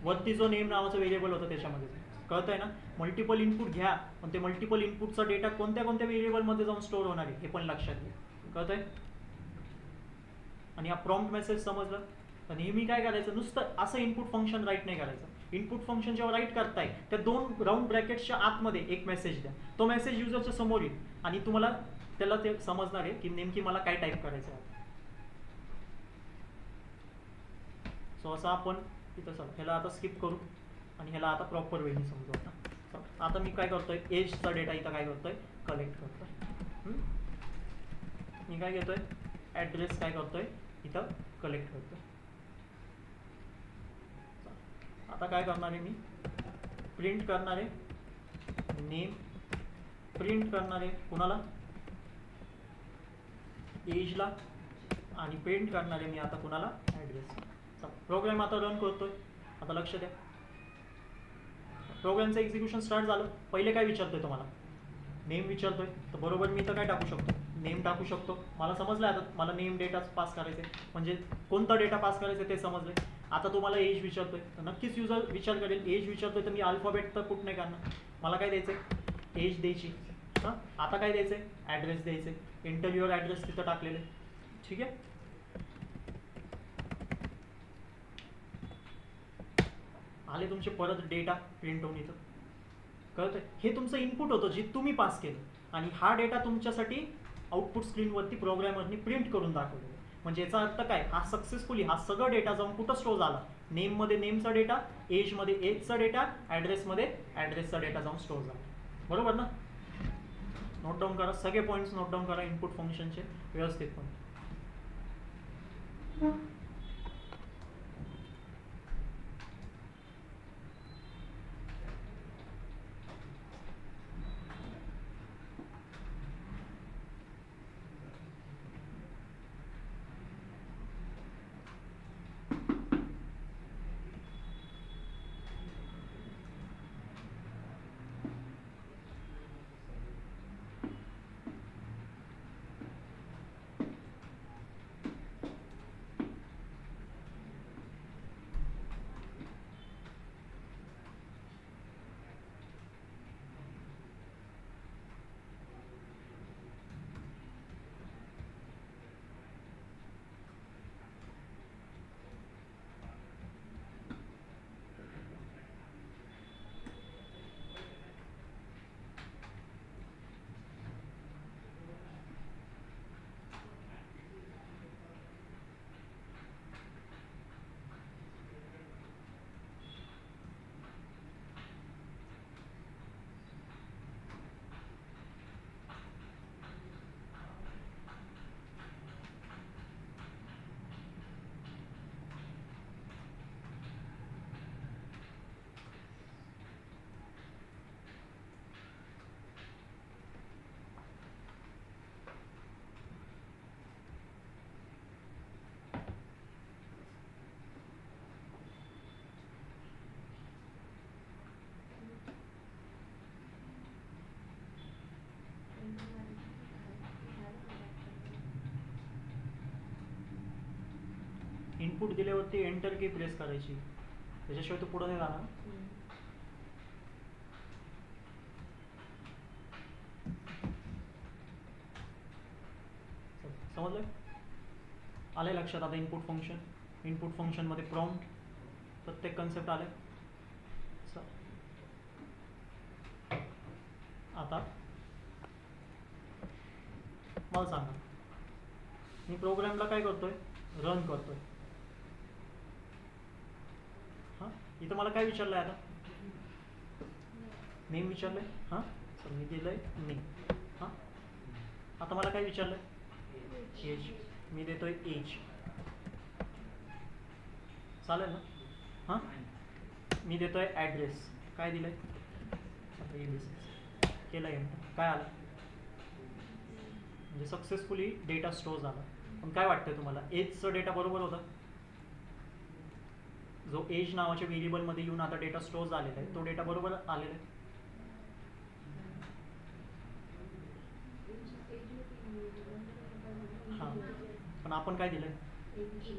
वरती जो नेम नावाचा व्हेरिएबल होता त्याच्यामध्ये. कळतंय ना? मल्टिपल इनपुट घ्या, पण ते मल्टिपल इनपुटचा डेटा कोणत्या कोणत्या व्हेरिएबलमध्ये जाऊन स्टोअर होणार आहे हे पण लक्षात घ्या. कळतंय? आणि हा प्रॉम्प्ट मेसेज समजलं तर नेहमी काय करायचं? नुसतं असं इनपुट फंक्शन राईट नाही करायचं. इनपुट फंक्शन जेव्हा राईट करताय त्या दोन राऊंड ब्रॅकेट्सच्या आतमध्ये एक मेसेज द्या. तो मेसेज युजरच्या समोर येईल आणि तुम्हाला त्याला ते समजणार आहे की नेमकी मला काय टाईप करायचं आहे. सो असं आपण इथं चला ह्याला आता स्किप करू आणि ह्याला आता प्रॉपर वेळी समजू. आता मी काय करतोय? एजचा डेटा इथं काय करतोय? कलेक्ट करतोय. मी काय घेतोय? ॲड्रेस काय करतोय? इथं कलेक्ट करतोय. आता काय करणार आहे? मी प्रिंट करणार आहे नेम, प्रिंट करणार आहे कुणाला? एजला आणि प्रिंट करणार आहे मी आता कुणाला ॲड्रेस. प्रोग्राम आता रन करतोय. आता लक्ष द्या, प्रोग्रामचं एक्झिक्युशन स्टार्ट झालं. पहिले काय विचारतोय तुम्हाला, नेम विचारतोय. तर बरोबर मी इथं काय टाकू शकतो, नेम टाकू शकतो. मला समजलं आता मला नेम डेटा पास करायचे, म्हणजे कोणता डेटा पास करायचं ते समजले. आता तुम्हाला एज विचारतोय, तर नक्कीच युजर विचार करेल. एज विचारतोय तर मी अल्फाबेट तर कुठं नाही करणार. मला काय द्यायचं आहे, एज द्यायची. हां, आता काय द्यायचं आहे, ॲड्रेस द्यायचं आहे. इंटरव्ह्यूअर ॲड्रेस तिथं टाकलेलं आहे. ठीक आहे. आले तुमचे परत डेटा प्रिंट होऊन इथं. कळतंय, हे तुमचं इनपुट होतं जे तुम्ही पास केलं, आणि हा डेटा तुमच्यासाठी आउटपुट स्क्रीनवरती प्रोग्रामरनी प्रिंट करून दाखवलेला. म्हणजे याचा अर्थ काय, हा सक्सेसफुली हा सगळं डेटा जाऊन कुठं स्टोर झाला, नेममध्ये नेमचा डेटा, एजमध्ये एजचा डेटा, ॲड्रेसमध्ये ॲड्रेसचा डेटा जाऊन स्टोर झाला. बरोबर ना. नोट डाऊन करा, सगळे पॉईंट्स नोट डाऊन करा इनपुट फंक्शनचे व्यवस्थितपणे. इनपुट दिल्यावरती एंटर की प्रेस करायची, त्याच्याशिवाय तो पुढे नाही जाणार. समजलं, आलंय लक्षात आता. इनपुट फंक्शनमध्ये प्रॉम्प्ट प्रत्येक कन्सेप्ट आले. आता मला सांगा, मी प्रोग्रामला काय करतोय, रन करतोय. हां, इथं मला काय विचारलंय आता, नेम विचारलंय. हां, तर मी दिलंय नेम. हां, आता मला काय विचारलंय, एज. मी देतोय एज. चालेल ना. हां, मी देतोय ॲड्रेस. काय दिलंय, आता ABC केलं एंटर. काय आलं, म्हणजे सक्सेसफुली डेटा स्टोअर झाला. पण काय वाटतंय तुम्हाला, एजचं डेटा बरोबर होता, जो एज नावाच्या व्हेरिएबलमध्ये येऊन आता डेटा स्टोअर झालेला आहे, तो डेटा बरोबर आलेला आहे. हां, पण आपण काय दिलं, ABC.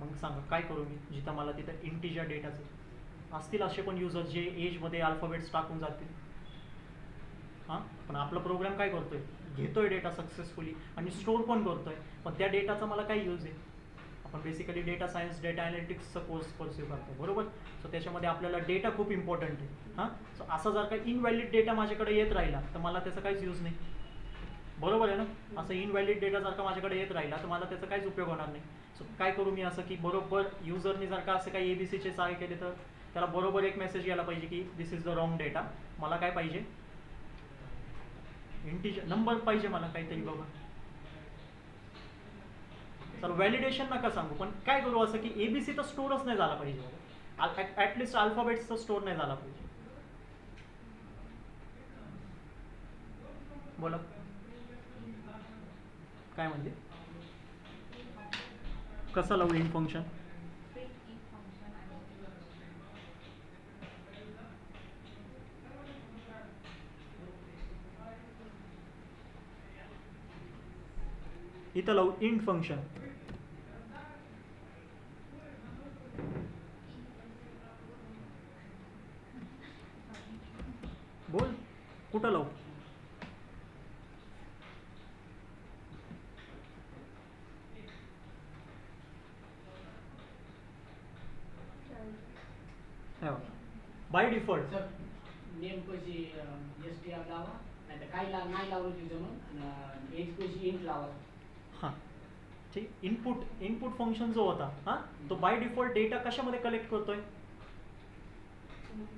मग सांगा काय करू मी, जिथं मला तिथं इंटिजर डेटाचं असतील असे पण युजर जे एजमध्ये अल्फाबेट्स टाकून जातील. हां, पण आपला प्रोग्राम काय करतोय, घेतोय डेटा सक्सेसफुली आणि स्टोअर पण करतोय. पण त्या डेटाचा मला काय यूज आहे, आपण बेसिकली डेटा सायन्स, डेटा ॲनालिटिक्सचा कोर्स परस्यू करतो. बरोबर. सो त्याच्यामध्ये आपल्याला डेटा खूप इम्पॉर्टंट आहे. हां, सो असा जर का इनव्हॅलिड डेटा माझ्याकडे येत राहिला तर मला त्याचा काहीच यूज नाही. बरोबर आहे ना. असं इनव्हॅलिड डेटा जर का माझ्याकडे येत राहिला तर मला त्याचा काहीच उपयोग होणार नाही. सो काय करू मी असं की बरोबर युजरने जर का असं काही ABCचे चाळे केले तर त्याला बरोबर एक मेसेज यायला पाहिजे की दिस इज द रॉंग डेटा. मला काय पाहिजे, इंटिजर नंबर पाहिजे मला काहीतरी बघा. तर व्हॅलिडेशन नका सांगू, पण काय करू असं की ABC तर स्टोअरच नाही झाला पाहिजे, ॲटलिस्ट अल्फाबेट्सचा स्टोअर नाही झाला पाहिजे. बोला काय म्हणजे कसं लावू इंट फंक्शन? इथं लावू इंट फंक्शन. बोल कुठं लावू? बाय डिफॉल्ट सर नेमकशी STR लावा, नाही तर काय नाही लावलं तिथं मग एज कशी इंट लावा. हां ठीक. इनपुट फंक्शन जो होता हां तो बाय डिफॉल्ट डेटा कशामध्ये कलेक्ट करतोय?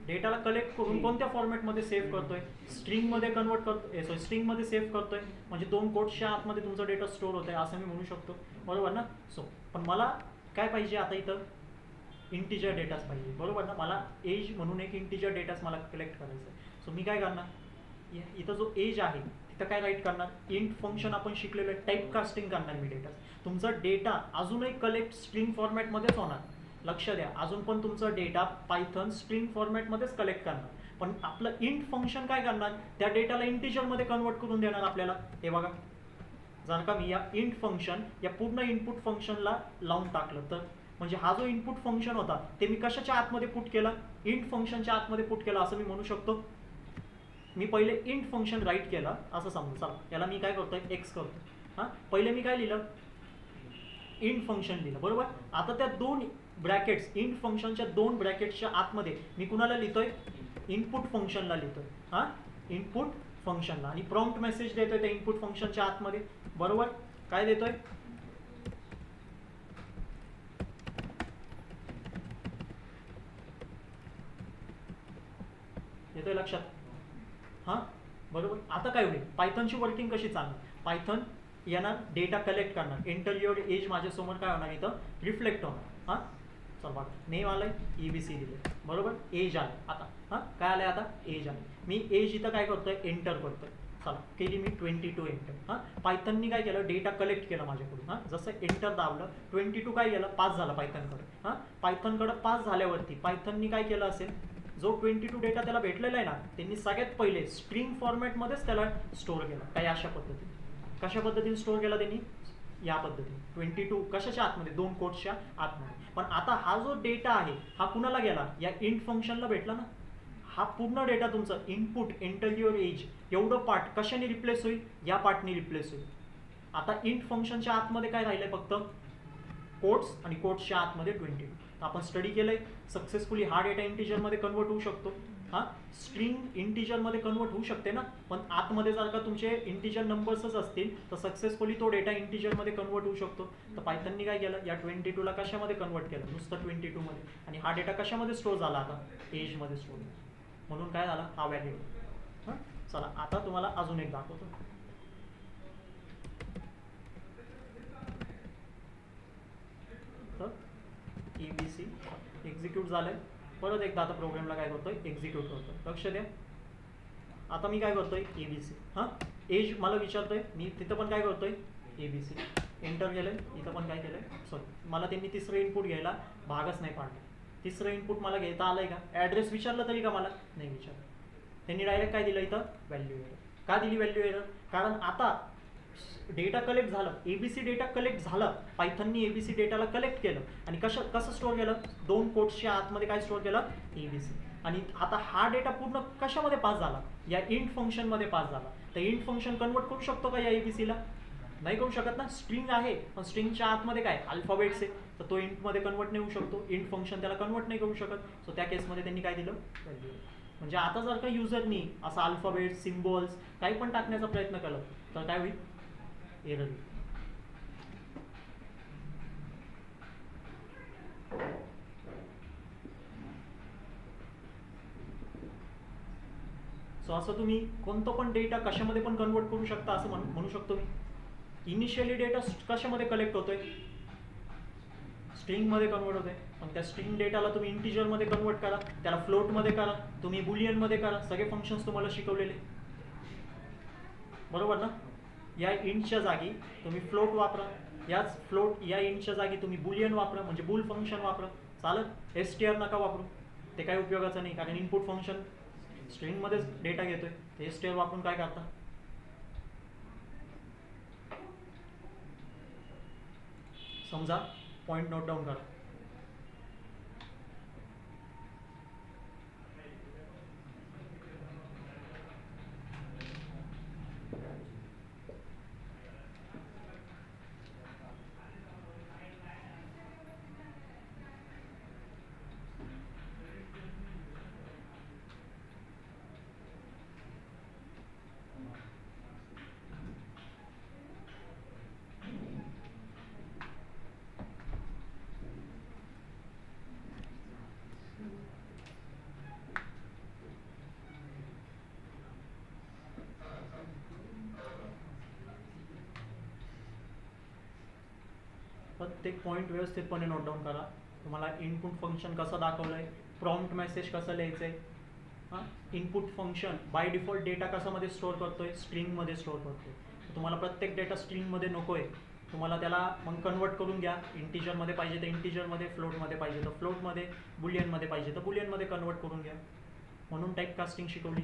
डेटाला कलेक्ट करून कोणत्या फॉर्मॅटमध्ये सेव्ह करतोय? स्ट्रिंगमध्ये कन्वर्ट करतोय, सॉरी स्ट्रिंगमध्ये सेव्ह करतोय. म्हणजे 2 कोट्सच्या आतमध्ये तुमचा डेटा स्टोअर होतोय असं मी म्हणू शकतो, बरोबर ना? सो पण मला काय पाहिजे आता इथं? इंटिजर डेटाच पाहिजे, बरोबर ना? मला एज म्हणून एक इंटिजर डेटाच मला कलेक्ट करायचं आहे. सो मी काय करणार, इथं जो एज आहे तिथं काय राईट करणार? इंट फंक्शन आपण शिकलेलं आहे, टाईप कास्टिंग करणार मी डेटा. तुमचा डेटा अजूनही कलेक्ट स्ट्रिंग फॉर्मॅटमध्येच होणार. लक्ष द्या, अजून पण तुमचा डेटा पायथन स्ट्रिंग फॉर्मॅटमध्येच कलेक्ट करणार. पण आपलं इंट फंक्शन काय करणार? त्या डेटाला इंटिजरमध्ये कन्वर्ट करून देणार आपल्याला. हे बघा, जर का मी या इंट फंक्शन या पूर्ण इनपुट फंक्शनला लावून टाकलं तर म्हणजे हा जो इनपुट फंक्शन होता ते मी कशाच्या आतमध्ये पुट केला? इंट फंक्शनच्या आतमध्ये पुट केला असं मी म्हणू शकतो. मी पहिले इंट फंक्शन राईट केलं असं समजू. चला याला मी काय करतोय? एक्स करतो. हां पहिले मी काय लिहिलं? इंट फंक्शन लिहिलं, बरोबर. आता त्या 2 ब्रॅकेट्स इंट फंक्शनच्या 2 ब्रॅकेट्सच्या आतमध्ये मी कुणाला लिहितोय? इनपुट फंक्शनला लिहितोय. हां इनपुट फंक्शनला, आणि प्रॉम्प्ट मेसेज देतोय त्या इनपुट फंक्शनच्या आतमध्ये, बरोबर. काय देतोय? येतोय लक्षात? हां बरोबर. आता काय होईल? पायथनची वर्किंग कशी चालणार? पायथन येणार, डेटा कलेक्ट करणार, एंटर युअर एज माझ्यासमोर काय होणार इथं? रिफ्लेक्ट होणार. हां चल बघा, नेम आलंय, EBC दिले, बरोबर. एज आलं. आता हां काय आलंय? आता एज आलं. मी एज इथं काय करतोय? एंटर करतोय. चला केली मी 22 एंटर. हां पायथननी काय केलं? डेटा कलेक्ट केला माझ्याकडून. हां जसं एंटर दाबलं 22 काय गेलं? पास झाला पायथनकडे. हां पायथनकडे पास झाल्यावरती पायथननी काय केलं असेल? जो 22 डेटा त्याला भेटलेला आहे ना, त्यांनी सगळ्यात पहिले स्ट्रिंग फॉर्मॅटमध्येच त्याला स्टोअर केला. काय अशा पद्धतीने? कशा पद्धतीने स्टोअर केला त्यांनी? या पद्धतीने. 22 कशाच्या आतमध्ये? 2 कोट्सच्या आतमध्ये. पण आता हा जो डेटा आहे हा कुणाला गेला? या इंट फंक्शनला भेटला ना. हा पूर्ण डेटा तुमचा इनपुट एंटर युअर एज एवढं पार्ट कशाने रिप्लेस होईल? या पार्टने रिप्लेस होईल. आता इंट फंक्शनच्या आतमध्ये काय राहिलंय? फक्त कोट्स, आणि कोट्सच्या आतमध्ये 22. आपण स्टडी केलंय सक्सेसफुली हा डेटा इंटिजरमध्ये कन्वर्ट होऊ शकतो. हां स्ट्रिंग इंटिजरमध्ये कन्वर्ट होऊ शकते ना, पण आतमध्ये जर का तुमचे इंटिजर नंबर्सच असतील तर सक्सेसफुली तो डेटा इंटिजरमध्ये कन्वर्ट होऊ शकतो. तर पायथननी काय केलं? या 22ला कशामध्ये कन्वर्ट केलं? नुसतं 22 मध्ये. आणि हा डेटा कशामध्ये स्टोअर झाला? आता एजमध्ये स्टोअर. म्हणून काय झाला? हा व्हॅल्यू. हां चला आता तुम्हाला अजून एक दाखवतो. तर EBC एक्झिक्यूट झालंय. परत एकदा आता प्रोग्रामला काय करतोय? एक्झिक्यूट करतोय. लक्ष द्या, आता मी काय करतोय? EBC. हां एज मला विचारतोय, मी तिथं पण काय करतोय? EBC एंटर केलंय. इथं पण काय केलंय? सॉरी मला त्यांनी तिसरं इनपुट घ्यायला भागच नाही पाडलं. तिसरं इनपुट मला घेता आलंय का? ॲड्रेस विचारलं तरी का मला? नाही विचारलं. त्यांनी डायरेक्ट काय दिलं इथं? Value error. का दिली व्हॅल्यू एरर? कारण आता डेटा कलेक्ट झालं, ABC डेटा कलेक्ट झालं, पायथननी ABC डेटाला कलेक्ट केलं आणि कसं स्टोअर केलं? 2 कोट्सच्या आतमध्ये काय स्टोअर केलं? ABC. आणि आता हा डेटा पूर्ण कशामध्ये पास झाला? या इंट फंक्शनमध्ये पास झाला. तर इंट फंक्शन कन्वर्ट करू शकतो का या EBCला? नाही करू शकत ना. स्ट्रिंग आहे पण स्ट्रिंगच्या आतमध्ये काय? अल्फाबेट्स आहे, तर तो इंटमध्ये कन्वर्ट नाही होऊ शकतो. इंट फंक्शन त्याला कन्वर्ट नाही करू शकत. सो त्या केसमध्ये त्यांनी काय दिलं? व्हॅल्यू. म्हणजे आता जर का युजरनी असं अल्फाबेट्स, सिम्बॉल्स काही पण टाकण्याचा प्रयत्न केला तर काय होईल? एरर. सो असं तुम्ही कोणतं पण डेटा कशामध्ये पण कन्वर्ट करू शकता असं म्हणू शकतो मी. इनिशियली डेटा कशामध्ये कलेक्ट होतोय? स्ट्रिंगमध्ये कन्वर्ट होते. पण त्या स्ट्रिंग डेटाला तुम्ही इंटिजरमध्ये कन्वर्ट करा, त्याला फ्लोटमध्ये करा, तुम्ही बुलियनमध्ये करा, सगळे फंक्शन्स तुम्हाला शिकवलेले, बरोबर ना. या इंटच्या जागी तुम्ही फ्लोट वापरा, या इंटच्या जागी तुम्ही बुलियन वापरा, म्हणजे बुल फंक्शन वापरा, चालत. STR नका वापरू, ते काही उपयोगाचं नाही, कारण इनपुट फंक्शन स्ट्रिंगमध्येच डेटा घेतोय. STR वापरून काय करता? समजा पॉईंट नोट डाऊन करा. प्रत्येक पॉईंट व्यवस्थितपणे नोट डाऊन करा. तुम्हाला इनपुट फंक्शन कसं दाखवलं आहे, प्रॉम्प्ट मेसेज कसं लिहायचं आहे. हां, input function by default data कशामध्ये स्टोअर करतोय, स्ट्रिंगमध्ये स्टोअर करतोय. तुम्हाला प्रत्येक डेटा स्ट्रिंगमध्ये नको आहे, तुम्हाला त्याला मग कन्वर्ट करून घ्या. इंटिजरमध्ये पाहिजे तर इंटिजरमध्ये, फ्लोटमध्ये पाहिजे तर फ्लोटमध्ये, बुलियनमध्ये पाहिजे तर बुलियनमध्ये कन्वर्ट करून घ्या. म्हणून टाईप कास्टिंग शिकवली.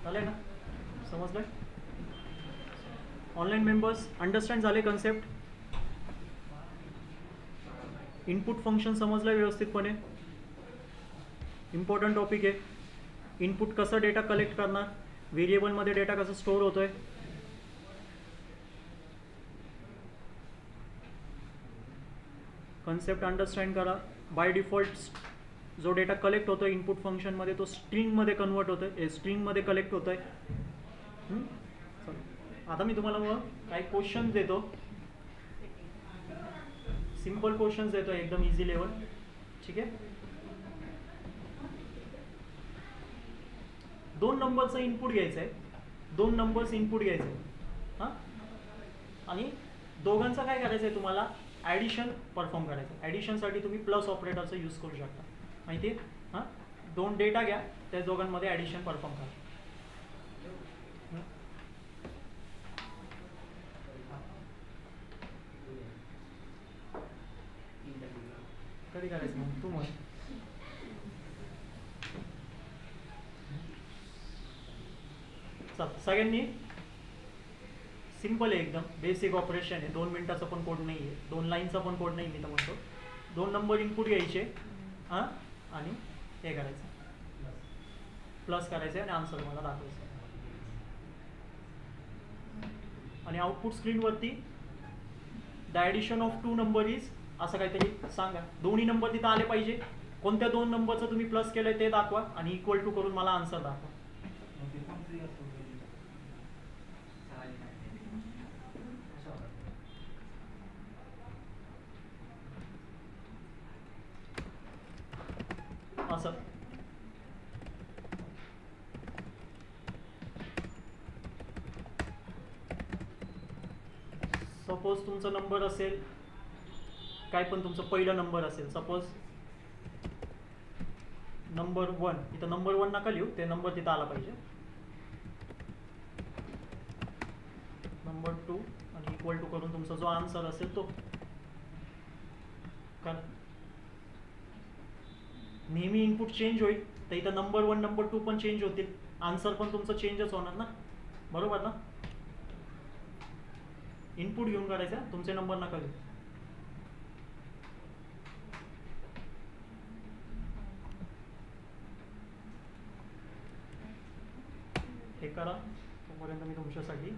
झालं ना, समजलं? ऑनलाईन मेंबर्स अंडरस्टँड झाले कन्सेप्ट? इनपुट फंक्शन समजलं व्यवस्थितपणे? इम्पॉर्टंट टॉपिक आहे. इनपुट कसं डेटा कलेक्ट करणार, व्हेरिएबलमध्ये डेटा कसं स्टोअर होतोय. कन्सेप्ट अंडरस्टँड करा. बाय डिफॉल्ट जो डेटा कलेक्ट होतोय इनपुट फंक्शनमध्ये तो स्ट्रिंगमध्ये कन्वर्ट होतोय, स्ट्रिंगमध्ये कलेक्ट होतोय. आता मी तुम्हाला मग काही क्वेश्चन्स देतो, सिंपल क्वेश्चन्स देतो एकदम इझी लेवल. ठीक आहे. 2 नंबरचं इनपुट घ्यायचं आहे, 2 नंबर्स इनपुट घ्यायचं आहे. हां, आणि दोघांचं काय करायचं आहे तुम्हाला, ॲडिशन परफॉर्म करायचं. ॲडिशनसाठी तुम्ही प्लस ऑपरेटरचा यूज करू शकता, माहिती आहे. हां, 2 डेटा घ्या, त्या दोघांमध्ये ॲडिशन परफॉर्म करा. कधी करायचं मग तू म्हण. सगळ्यांनी सिम्पल आहे एकदम, बेसिक ऑपरेशन आहे. 2 मिनिटाचा पण कोड नाही आहे, 2 लाईनचा पण कोड नाही. मी तर म्हणतो 2 नंबर इनपुट घ्यायचे, हां, आणि हे करायचं, प्लस करायचं आणि आन्सर मला दाखवायचं. आणि आउटपुट स्क्रीनवरती the addition of 2 number is असं काहीतरी सांगा. दोन्ही नंबर तिथं आले पाहिजे. कोणत्या 2 नंबरचं तुम्ही प्लस केलंय ते दाखवा आणि इक्वल टू करून मला आन्सर दाखवा. असं सपोज तुमचा नंबर असेल, काय पण तुमचा पहिला नंबर असेल, सपोज नंबर 1. इथं नंबर 1 नका लिहू, ते नंबर तिथं आला पाहिजे. नंबर 2 आणि इक्वल टू करून तुमचा जो आन्सर असेल तो करा. नेहमी इनपुट चेंज होईल, तर इथं नंबर 1 नंबर 2 पण चेंज होतील, आन्सर पण तुमचं चेंजच होणार ना, बरोबर ना. इनपुट घेऊन करायचं, तुमचे नंबर नका घेऊ. हे करा तोपर्यंत मी तुमच्यासाठी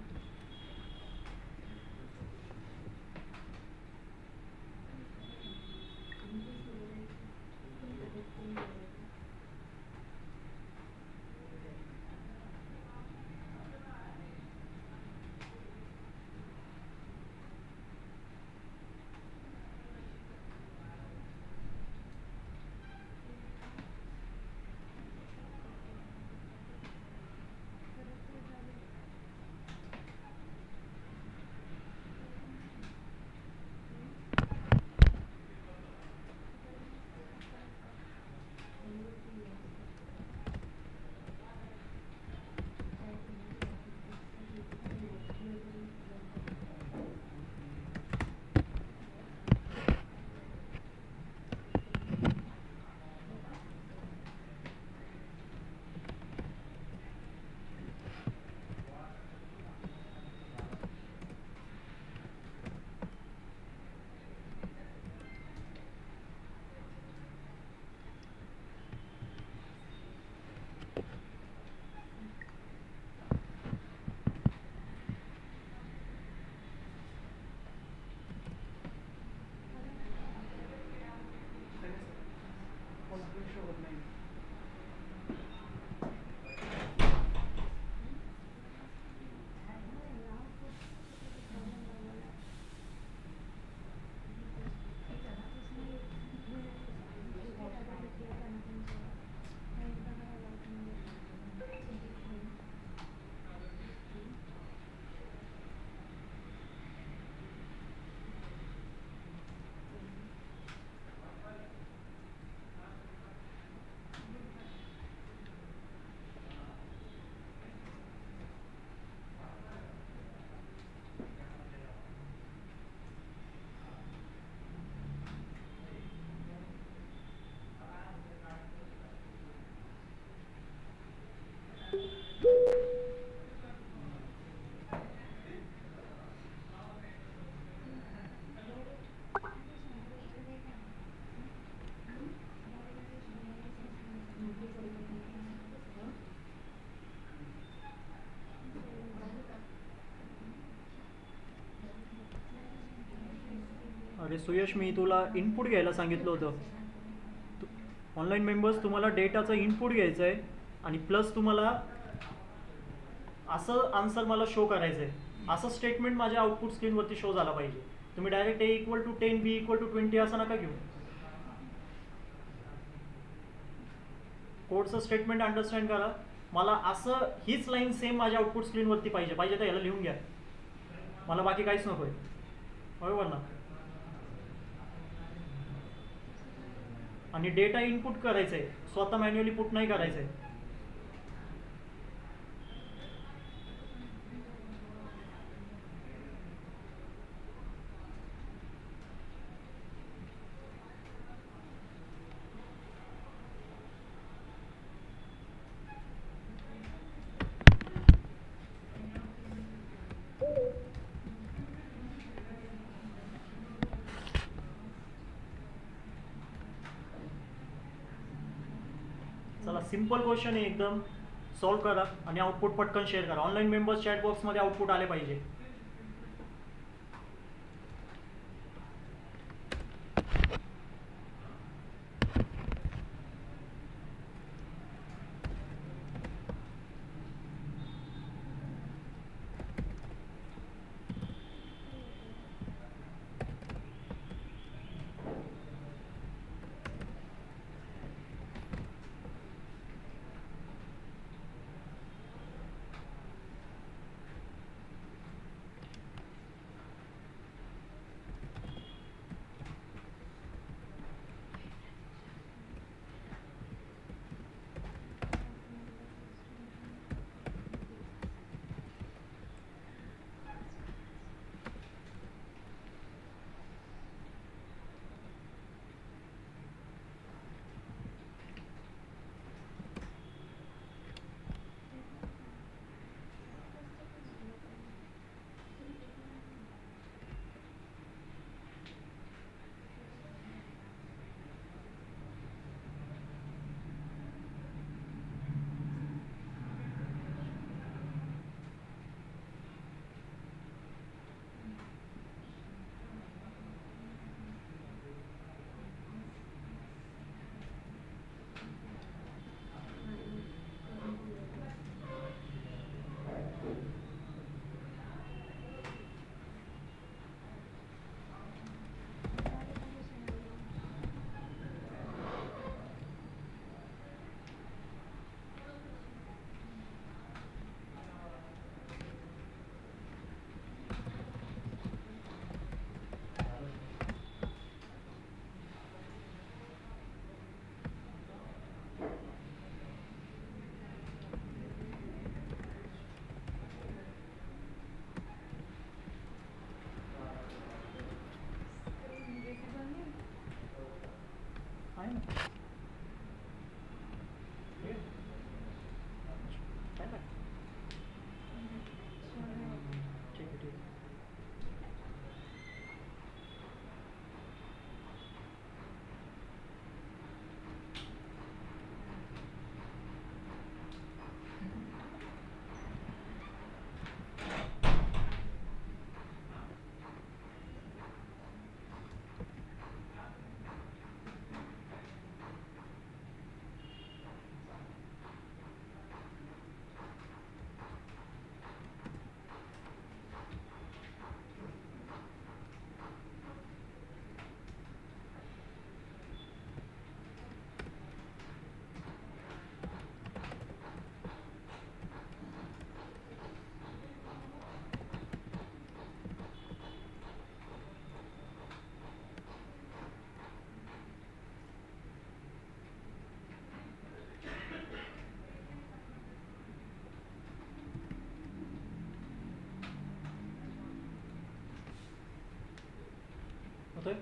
अरे सुयश, मी तुला इनपुट घ्यायला सांगितलं होतं. ऑनलाईन मेंबर्स, तुम्हाला डेटाचं इनपुट घ्यायचं आहे आणि प्लस तुम्हाला असं आन्सर मला शो करायचं आहे. असं स्टेटमेंट माझ्या आउटपुट स्क्रीनवरती शो झाला पाहिजे. तुम्ही डायरेक्ट A = 10 B = 20 असं नका घेऊ. कोडचं स्टेटमेंट अंडरस्टँड करा. मला असं हीच लाईन सेम माझ्या आउटपुट स्क्रीनवरती पाहिजे तर याला लिहून घ्या. मला बाकी काहीच नको आहे, बरोबर ना. आणि डेटा इनपुट करायचं आहे, स्वतः मॅन्युअली पुट नाही करायचं आहे. चला, सिम्पल क्वेश्चन आहे एकदम, सॉल्व करा आणि आउटपुट पटकन शेअर करा. ऑनलाईन मेंबर्स चॅट बॉक्समध्ये आउटपुट आले पाहिजे. आहे ना? ठीक आहे. काय नाही. ठीक आहे, ठीक आहे. होतोय?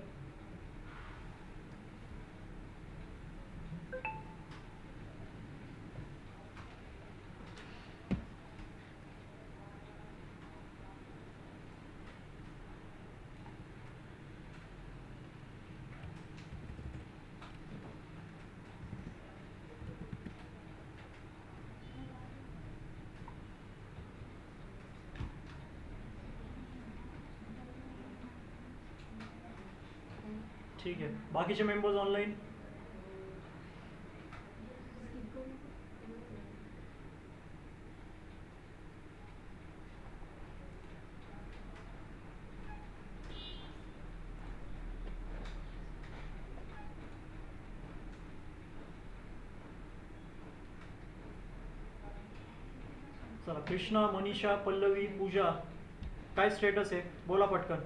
ठीक आहे. बाकीचे मेंबर्स ऑनलाईन? चला, कृष्णा, मनीषा, पल्लवी, पूजा, काय स्टेटस आहे? बोला पटकन.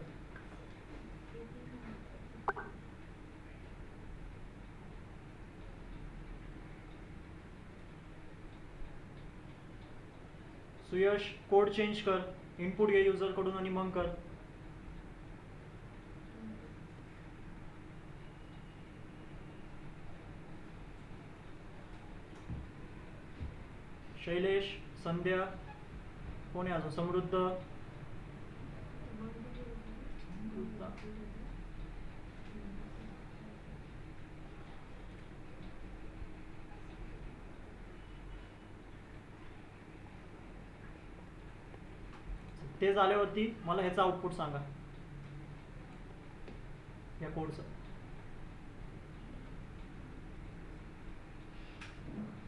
सुयश कोड चेंज कर, इनपुट घे युजर कडून आणि मग कर. शैलेश, संध्या, कोण आहे अजून? समृद्ध, ते झाल्यावरती मला ह्याचा आउटपुट सांगा या कोडचं.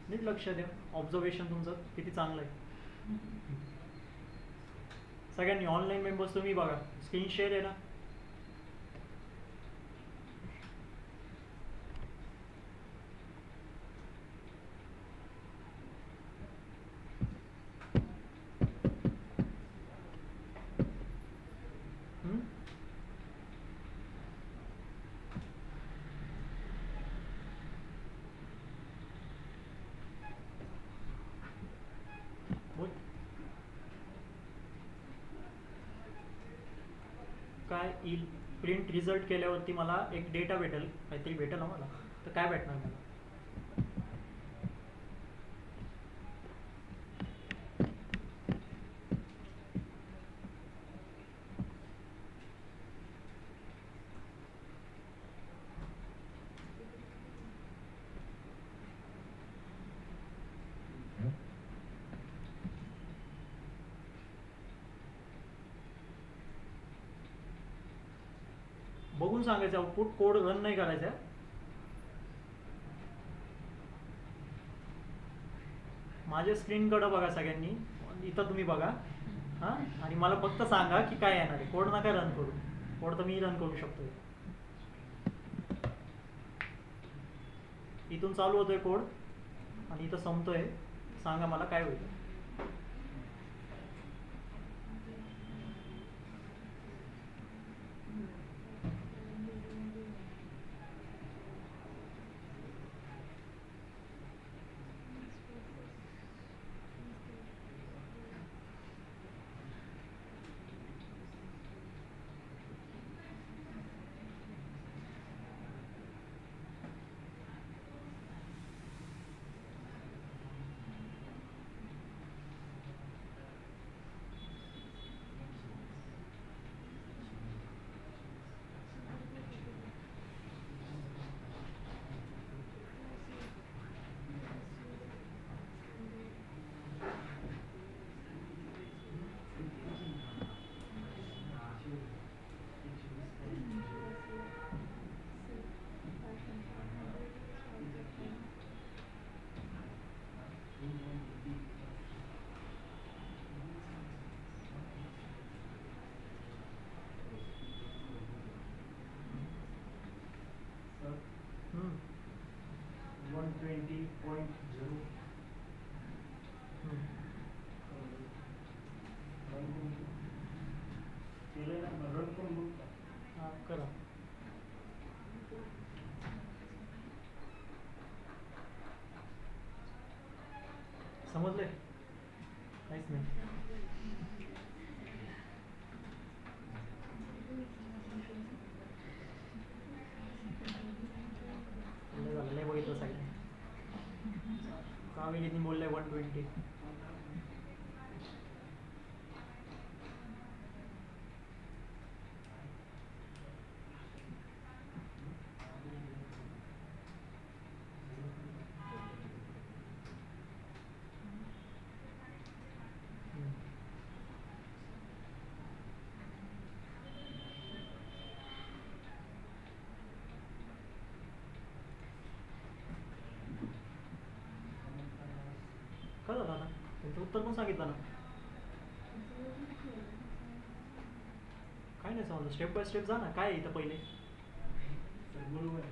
नीट लक्ष द्या, ऑब्झर्वेशन तुमचं किती चांगलं आहे. सगळ्यांनी ऑनलाईन मेंबर्स तुम्ही बघा, स्क्रीन शेअर आहे ना. बोल काय येईल? प्रिंट रिझल्ट केल्यावरती मला एक डेटा भेटेल, काहीतरी भेटेल ना मला. तर काय भेटणार मला? बघून सांगायचं आउटपुट, कोड रन नाही करायचा. माझ्या स्क्रीनकडे बघा सगळ्यांनी, इथं तुम्ही बघा हां, आणि मला फक्त सांगा की काय येणार आहे. कोड नका रन करू, कोड तर मी रन करू शकतो. इथून चालू होतोय कोड आणि इथं संपतोय. सांगा मला काय होईल. हम्म. 120.0 हम्म. केलं ना, रन करून बघ. हां करा. समजलंय? काहीच नाही. लय झालं, लय बघितलं सगळं. कावेरीनी बोललंय 120. काय झालं आता? त्यांचं उत्तर पण सांगितलं ना. काय नाही समजलं, स्टेप बाय स्टेप जा ना. काय आहे इथं पहिले? तर बरोबर आहे.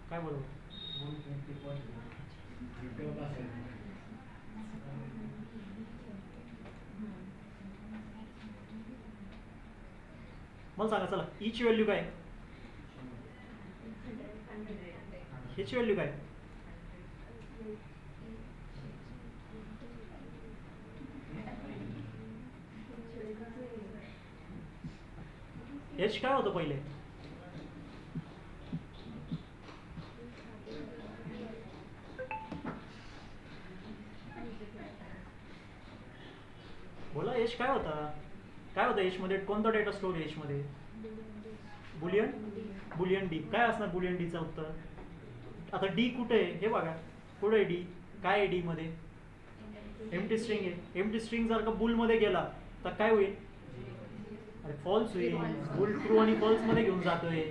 काय बरोबर? 120.0 तेव्हा असेल. मला सांगा चला, ईची व्हॅल्यू काय आहे? ह्याची व्हॅल्यू काय आहे? एच काय होतं पहिले? बोला एच काय होता? काय होतं एच मध्ये? कोणता डेटा स्टोर आहे एच मध्ये? बुलियन. Boolean D. काय असणार बुलियन डीचं उत्तर? आता डी कुठे आहे हे बघा. कुठे आहे डी? काय आहे डी मध्ये? एम्प्टी स्ट्रिंग आहे. एम्प्टी स्ट्रिंग जर का बुल मध्ये गेला तर काय होईल? अरे फॉल्स होईल. बुल ट्रू आणि फॉल्स मध्ये घेऊन जातोय.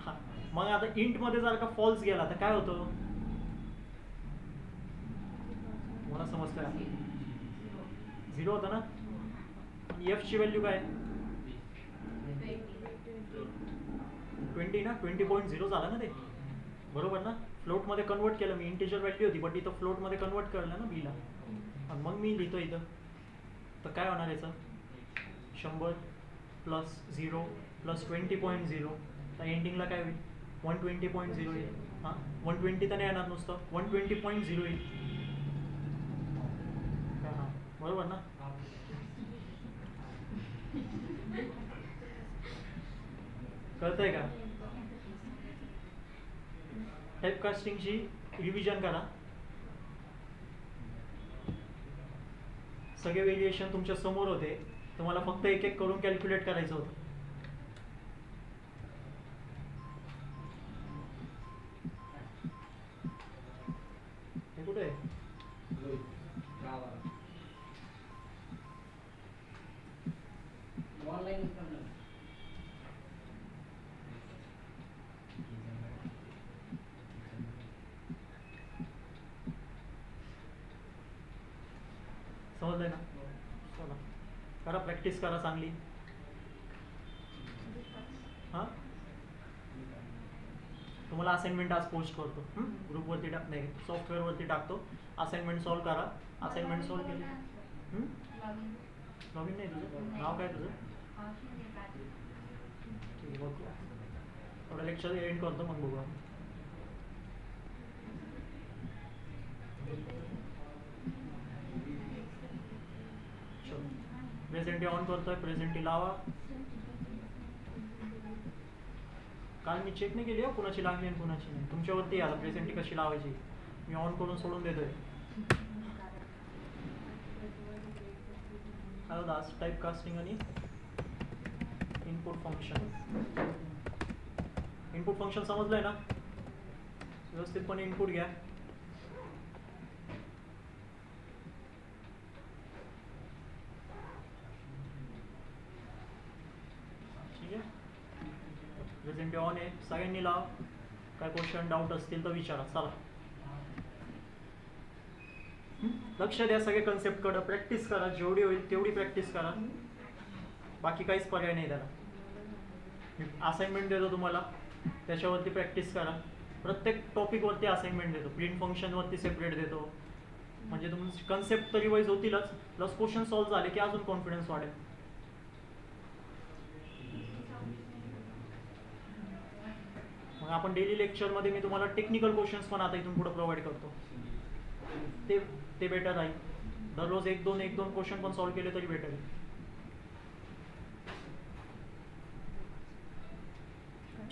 हा, मग आता इंट मध्ये जर का फॉल्स गेला तर काय होतं? मला समजतं. 0 होतं ना. आणि एफ ची व्हॅल्यू काय? 20 ना. 20.0 झालं ना ते, बरोबर ना. फ्लोट मध्ये कन्वर्ट केलं मी. इंटिजर व्हॅल्यू होती बट इथं फ्लोट मध्ये कन्वर्ट केलं ना बीला. आणि मग मी लिहितो इथं. तर काय होणार याचं? 100 प्लस 0 प्लस 20.0. तर एंडिंगला काय होईल? 120.0 येईल. हां, 120 तर नाही येणार, नुसतं 120.0 येईल. हां, बरोबर ना. कळतंय का? टाइपकास्टिंगची रिव्हिजन करा. सगळे व्हेरिएशन तुमच्या समोर होते. तुम्हाला फक्त एक एक करून कॅल्क्युलेट करायचं होतं. हे कुठे आहे? ऑनलाईन करणार. समजलंय ना? चला करा, प्रॅक्टिस करा चांगली. हां, तुम्हाला असाइनमेंट आज पोस्ट करतो. ग्रुपवरती नाही, सॉफ्टवेअरवरती टाकतो. असाइनमेंट सॉल्व करा. असाइनमेंट सॉल्व केली. लॉगिन नाही तुझं? नाव काय तुझं? ठीक आहे, बघ. थोडं लेक्चर एंड करतो मग बघू. प्रेझेंटी ऑन करतोय. प्रेझेंटी लावा. काल मी चेक नाही केली हो कुणाची लागली आणि कुणाची नाही. तुमच्यावरती आता प्रेझेंटी कशी लावायची. मी ऑन करून सोडून देतोय. हॅलो दास. टाइप कास्टिंग आणि इनपुट फंक्शन. इनपुट फंक्शन समजलंय ना? व्यवस्थितपणे इनपुट घ्या. ठीक आहे. प्रेझेंटी ऑन आहे. सगळ्यांनी लाव. काय क्वेश्चन डाऊट असतील तर विचारा. चला लक्ष द्या सगळे कन्सेप्टकडे. प्रॅक्टिस करा. जेवढी होईल तेवढी प्रॅक्टिस करा. बाकी काहीच पर्याय नाही त्याला. मी असाइनमेंट देतो तुम्हाला, त्याच्यावरती प्रॅक्टिस करा. प्रत्येक टॉपिकवरती असाइनमेंट देतो. प्रिंट फंक्शनवरती सेपरेट देतो. म्हणजे तुमची कन्सेप्ट तर रिवाईज होतीलच, प्लस क्वेश्चन सॉल्व्ह झाले की अजून कॉन्फिडन्स वाढेल. मग आपण डेली लेक्चरमध्ये मी तुम्हाला टेक्निकल क्वेश्चन्स पण आता इथून पुढे प्रोव्हाइड करतो. ते बेटर राहील. दररोज एक दोन क्वेश्चन पण सॉल्व्ह केले तरी बेटर आहे.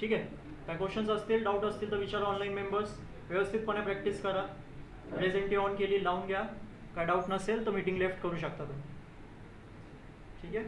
ठीक आहे. काय क्वेश्चन्स असतील, डाऊट असतील तर विचारा ऑनलाईन मेंबर्स. व्यवस्थितपणे प्रॅक्टिस करा. प्रेझेंटी ऑन केली, लावून घ्या. काय डाऊट नसेल तर मीटिंग लेफ्ट करू शकता तुम्ही. ठीक आहे.